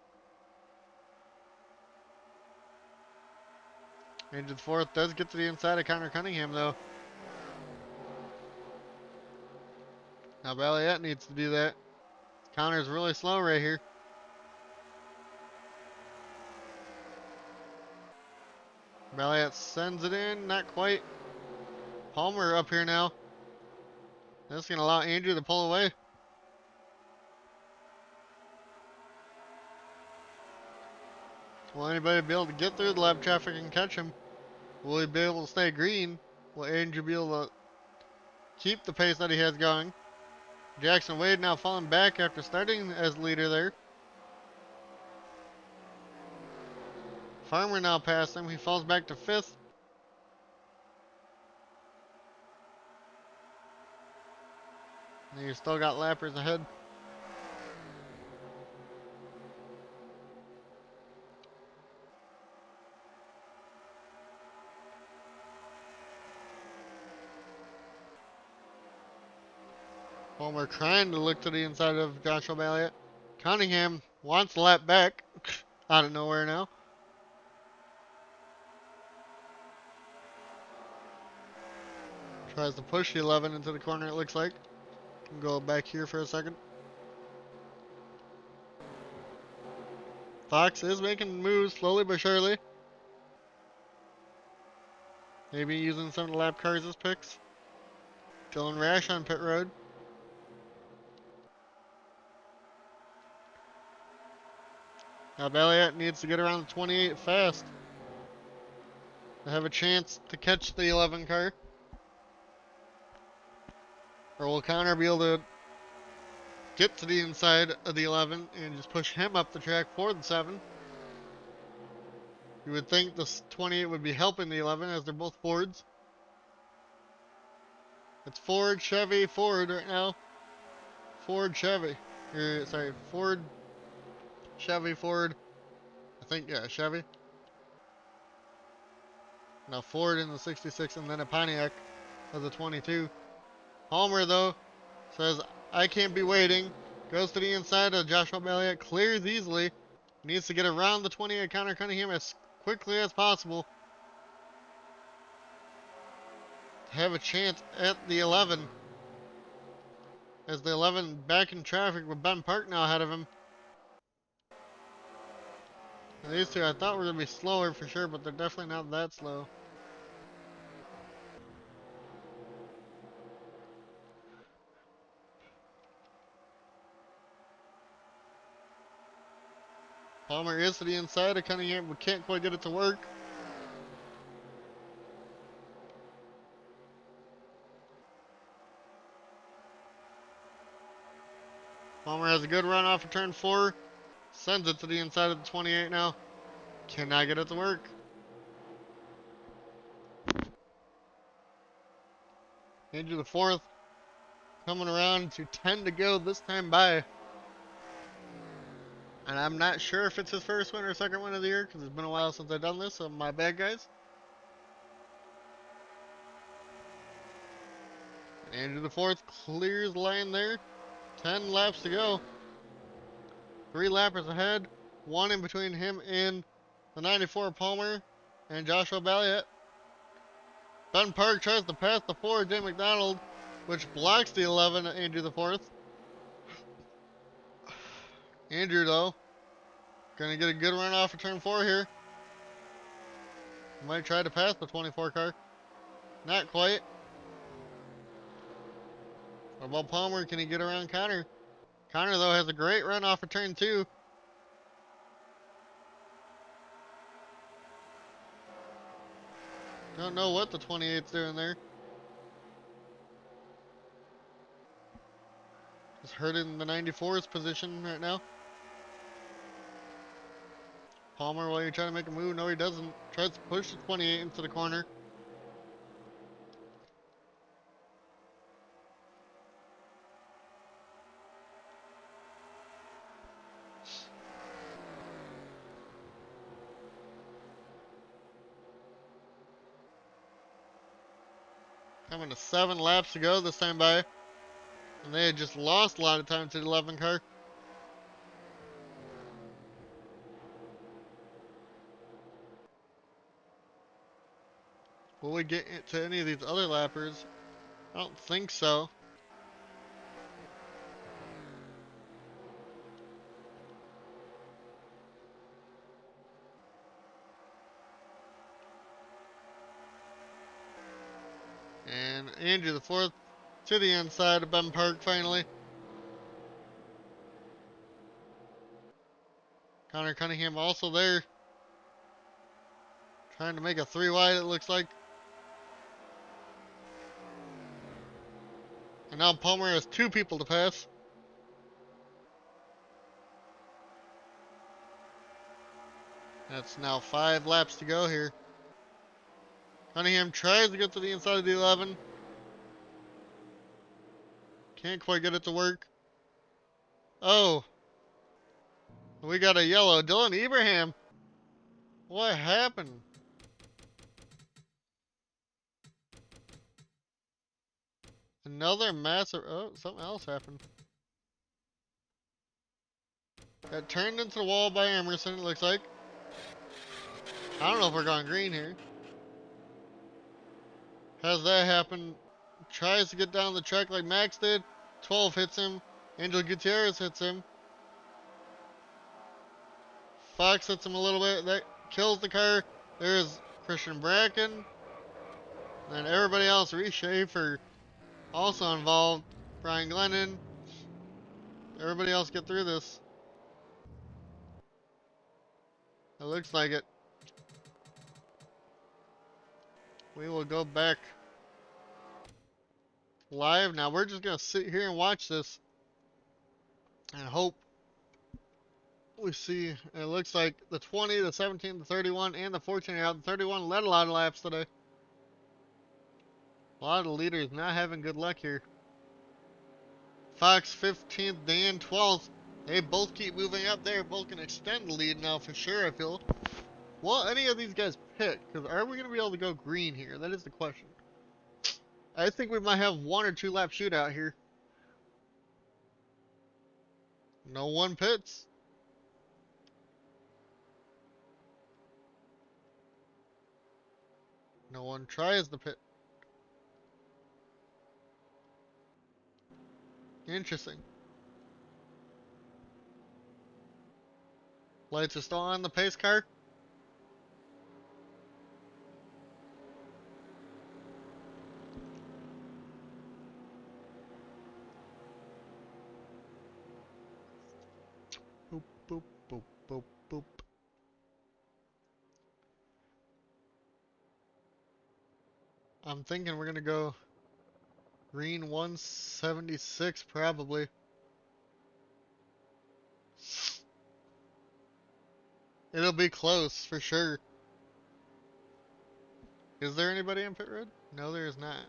Andrew the fourth does get to the inside of Connor Cunningham though. Now Belliette needs to do that. Connor's really slow right here. Belliette sends it in, not quite. Palmer up here now. That's gonna allow Andrew to pull away. Will anybody be able to get through the lap traffic and catch him? Will he be able to stay green? Will Andrew be able to keep the pace that he has going? Jackson Wade now falling back after starting as leader there. Farmer now passed him. He falls back to 5th. And he's still got lappers ahead. Palmer trying to look to the inside of Joshua Belliette. Cunningham wants the lap back. Out of nowhere now. Tries to push the 11 into the corner, it looks like. Can go back here for a second. Fox is making moves slowly but surely. Maybe using some of the lap cars as picks. Dylan Rash on pit road. Now Belliette needs to get around the 28 fast to have a chance to catch the 11 car. Or will Connor be able to get to the inside of the 11 and just push him up the track for the 7? You would think this 28 would be helping the 11 as they're both Fords. It's Ford, Chevy, Ford right now. Ford, Chevy. Sorry, Ford, Chevy, Ford. I think, yeah, Chevy. Now Ford in the 66 and then a Pontiac of the 22. Palmer, though, says, I can't be waiting. Goes to the inside of Joshua Belliette. Clears easily. Needs to get around the 28 Connor Cunningham as quickly as possible to have a chance at the 11. As the 11 back in traffic with Ben Park now ahead of him. And these two I thought were going to be slower for sure, but they're definitely not that slow. Palmer is to the inside of Cunningham, but can't quite get it to work. Palmer has a good run off of turn 4. Sends it to the inside of the 28 now. Cannot get it to work. Into the 4th. Coming around to 10 to go this time by. And I'm not sure if it's his first win or second win of the year, because it's been a while since I've done this, so my bad, guys. Into the 4th, clears the line there. 10 laps to go. 3 lappers ahead. 1 in between him and the 94 Palmer and Joshua Balliet. Ben Park tries to pass the 4 Jay McDonald, which blocks the 11 Andrew the 4th. Andrew, though, gonna get a good run off of turn 4 here. Might try to pass the 24 car. Not quite. What about Palmer? Can he get around Connor? Connor, though, has a great run off of turn 2. Don't know what the 28's doing there. Just hurting the 94's position right now. Palmer, while you're trying to make a move, no he doesn't. Tries to push the 28 into the corner. Coming to 7 laps to go this time by. And they had just lost a lot of time to the 11 car. Will we get to any of these other lappers? I don't think so. And Andrew the 4th to the inside of Ben Park finally. Connor Cunningham also there. Trying to make a 3 wide, it looks like. And now Palmer has 2 people to pass. That's now 5 laps to go here. Cunningham tries to get to the inside of the 11. Can't quite get it to work. Oh, we got a yellow. Dylan Ibrahim. What happened? Another massive. Oh, something else happened. Got turned into the wall by Emerson, it looks like. I don't know if we're going green here. Has that happen? Tries to get down the track like Max did. 12 hits him. Angel Gutierrez hits him. Fox hits him a little bit. That kills the car. There's Christian Bracken. And everybody else. Reese Schaefer also involved. Brian Glennon. Everybody else get through this. It looks like it. We will go back live. Now we're just going to sit here and watch this. And hope we see. It looks like the 20, the 17, the 31, and the 14 are out. The 31 led a lot of laps today. A lot of the leaders not having good luck here. Fox 15th, Dan 12th. They both keep moving up there. Both can extend the lead now for sure, I feel. Will any of these guys pit? Because are we going to be able to go green here? That is the question. I think we might have 1 or 2 lap shootout here. No one pits. No one tries the pit. Interesting. Lights are still on the pace car. Boop, boop, boop, boop, boop. I'm thinking we're gonna go green 176 probably. It'll be close for sure. Is there anybody in pit road? No, there is not.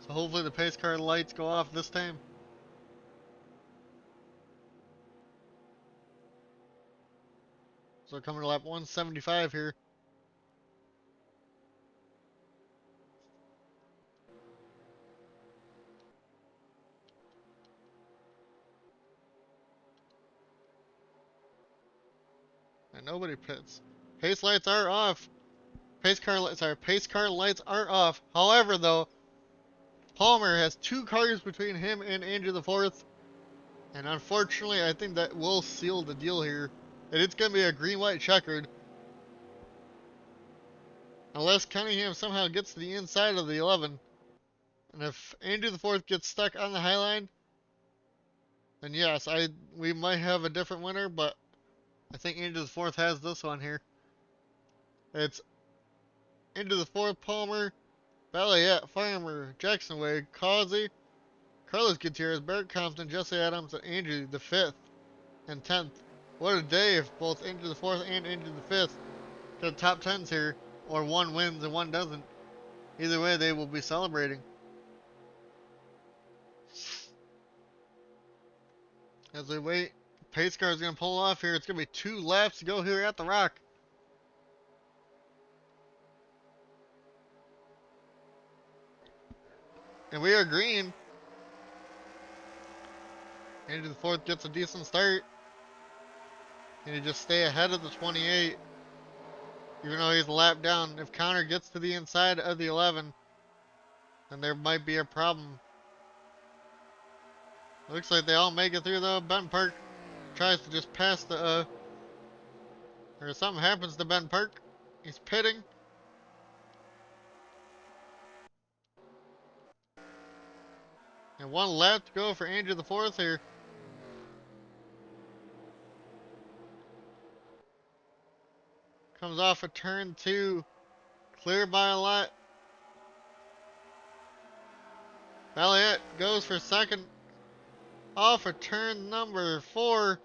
So hopefully the pace car lights go off this time. So coming to lap 175 here. And nobody pits. Pace lights are off. Pace car lights are off. However, though, Palmer has two cars between him and Andrew the Fourth, and unfortunately, I think that will seal the deal here. And it's gonna be a green-white checkered, unless Cunningham somehow gets to the inside of the 11. And if Andrew the Fourth gets stuck on the high line, then yes, we might have a different winner, but I think Andrew the Fourth has this one here. It's Andrew the Fourth, Palmer, Balliet, Farmer, Jackson Wade, Causey, Carlos Gutierrez, Barrett Compton, Jesse Adams, and Andrew the Fifth and 10th. What a day if both Andrew the Fourth and Andrew the Fifth get top 10s here, or one wins and one doesn't. Either way, they will be celebrating. As we wait, pace car is going to pull off here. It's going to be 2 laps to go here at the Rock. And we are green. Andrew the Fourth gets a decent start. And he just stay ahead of the 28. Even though he's a lap down. If Connor gets to the inside of the 11, then there might be a problem. Looks like they all make it through though. Ben Park tries to just pass the, or something happens to Ben Park. He's pitting. And one lap to go for Andrew the Fourth here. Comes off a turn 2. Clear by a lot. Elliott goes for second. Off a turn number 4.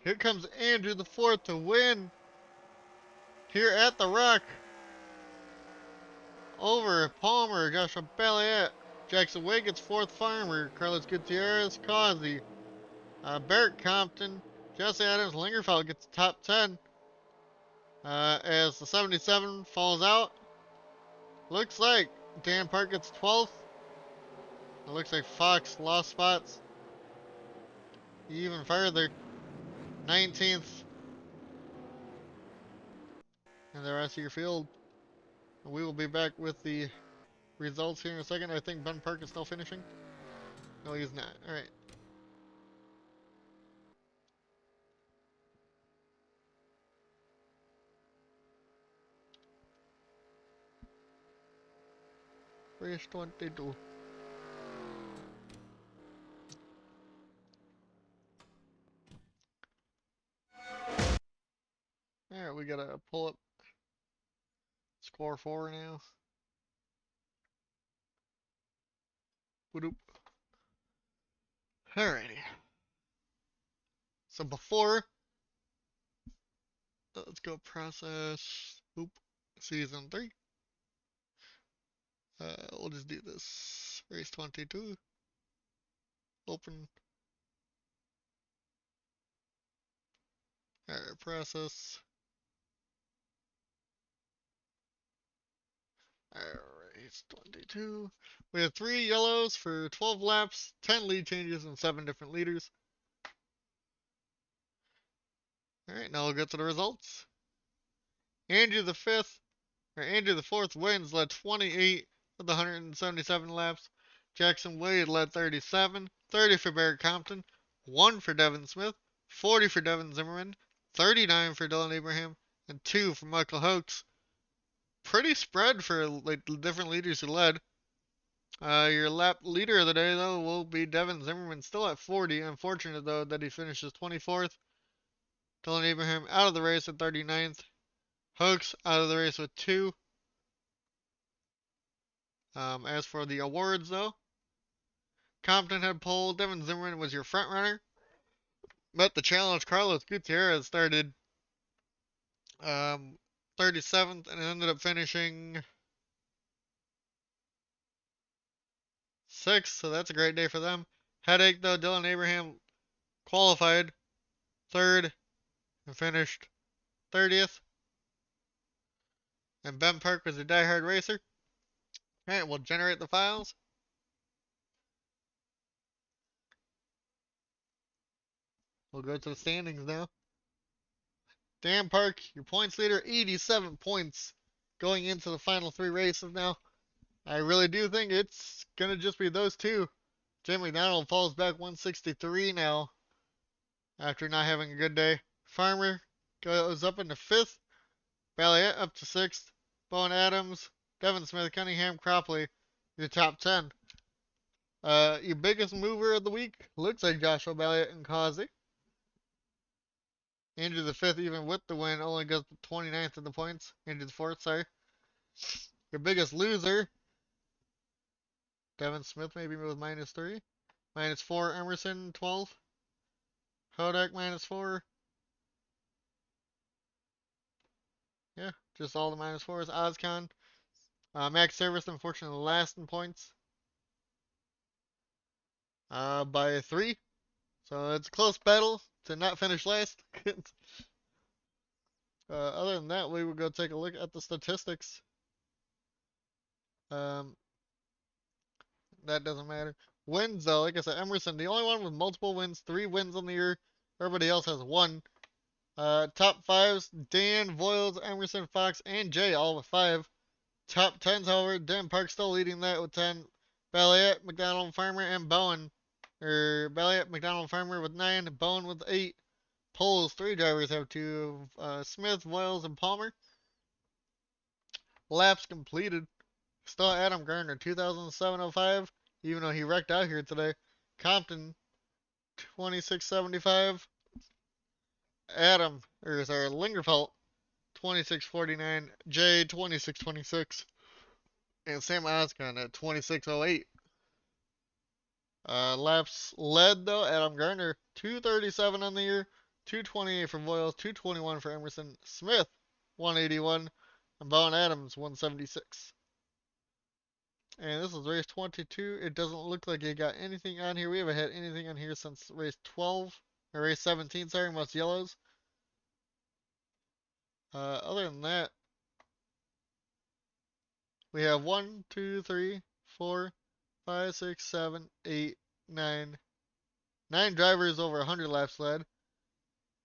Here comes Andrew the Fourth to win. Here at the Rock. Over Palmer, Joshua Balliet. Jackson Wade gets 4th. Farmer. Carlos Gutierrez, Causey. Barrett Compton. Jesse Adams, Lingerfeld gets top 10. As the 77 falls out. Looks like Dan Park gets 12th. It looks like Fox lost spots even further. 19th. And the rest of your field. We will be back with the results here in a second. I think Ben Park is still finishing. No, he's not. Alright. Race 22. Alright, we gotta pull up score 4 now. Whoop. Alrighty. So before, let's go process. Boop. Season 3. We'll just do this. Race 22. Open. Alright, process. Alright, 22. We have 3 yellows for 12 laps, 10 lead changes, and 7 different leaders. Alright, now we'll get to the results. Andrew the fifth, or Andrew the fourth wins, led 28 with 177 laps. Jackson Wade led 37, 30 for Barrett Compton, 1 for Devin Smith, 40 for Devin Zimmerman, 39 for Dylan Abraham, and 2 for Michael Hoax. Pretty spread for like different leaders who led. Your lap leader of the day though will be Devin Zimmerman, still at 40. Unfortunate though that he finishes 24th. Dylan Abraham out of the race at 39th. Hoax out of the race with 2. As for the awards though, Compton had pole. Devin Zimmerman was your front runner. Met the challenge. Carlos Gutierrez started 37th and ended up finishing 6th, so that's a great day for them. Headache though, Dylan Abraham qualified 3rd and finished 30th. And Ben Park was a diehard racer. Alright, we'll generate the files. We'll go to the standings now. Dan Park, your points leader, 87 points going into the final 3 races now. I really do think it's going to just be those two. Jay McDonald falls back 163 now after not having a good day. Farmer goes up into 5th. Balliet up to 6th. Bowen Adams, Devin Smith, Cunningham, Cropley, your top 10. Your biggest mover of the week looks like Joshua Balliet and Causey. Andrew the 5th, even with the win, only goes 29th in the points. Andrew the 4th, sorry. Your biggest loser, Devin Smith, maybe with -3. -4, Emerson, 12th. Hodak, -4. Yeah, just all the -4s. Ozcon. Max Service, unfortunately, last in points. By 3. So it's a close battle to not finish last. Other than that, we will go take a look at the statistics. Um, that doesn't matter. Wins, though, like I said, Emerson, the only one with multiple wins, 3 wins on the year. Everybody else has 1. Top 5s, Dan, Voiles, Emerson, Fox, and Jay, all with 5. Top 10s, however, Dan Park still leading that with 10. Balliet, McDonald, Farmer, and Bowen. Balliet, McDonald, Farmer with 9. Bowen with 8. Poles, 3 drivers have 2. Smith, Voiles, and Palmer. Laps completed. Still Adam Garner, 2007.05, even though he wrecked out here today. Compton, 26.75. Adam, or sorry, Lingerfelt, 26.49. Jay, 26.26. And Sam Oscon at 26.08. Laps led though, Adam Garner, 237 on the year, 228 for Voiles, 221 for Emerson. Smith, 181, and Bowen Adams, 176. And this is race 22. It doesn't look like it got anything on here. We haven't had anything on here since race 12, or race 17, sorry, most yellows. Other than that, we have 1, 2, 3, 4, 5, 6, 7, 8, 9. 9 drivers over 100 laps led.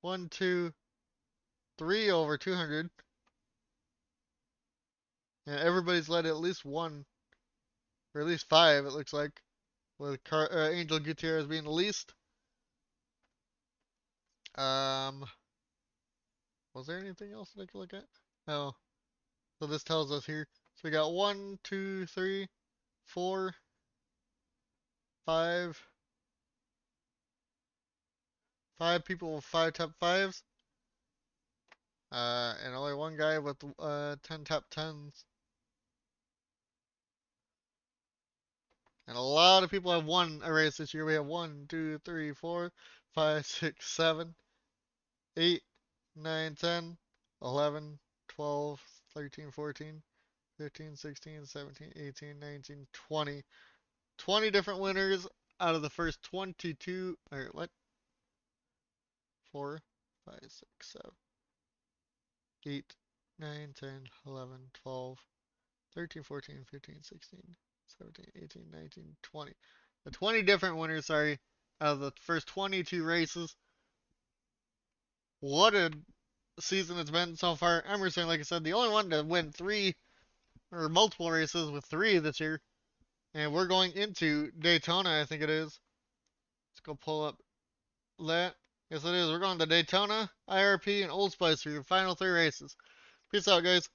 1, 2, 3 over 200. And everybody's led at least 1, or at least 5, it looks like. With Angel Gutierrez being the least. Um, was there anything else that I could look at? No. So this tells us here. So we got 1, 2, 3, 4, 5. 5 people with 5 top 5s. And only 1 guy with 10 top 10s. And a lot of people have won a race this year. We have 1, 2, 3, 4, 5, 6, 7, 8, 9, 10, 11, 12, 13, 14, 15, 16, 17, 18, 19, 20. 20 different winners out of the first 22, or what? 4, 5, 6, 7, 8, 9, 10, 11, 12, 13, 14, 15, 16, 17, 18, 19, 20. The 20 different winners, sorry, out of the first 22 races. what a season it's been so far. Emerson, like I said, the only one to win three or multiple races with three this year. And we're going into Daytona, I think it is. Let's go pull up that. Yes, it is. We're going to Daytona, IRP, and Old Spice for your final three races. Peace out, guys.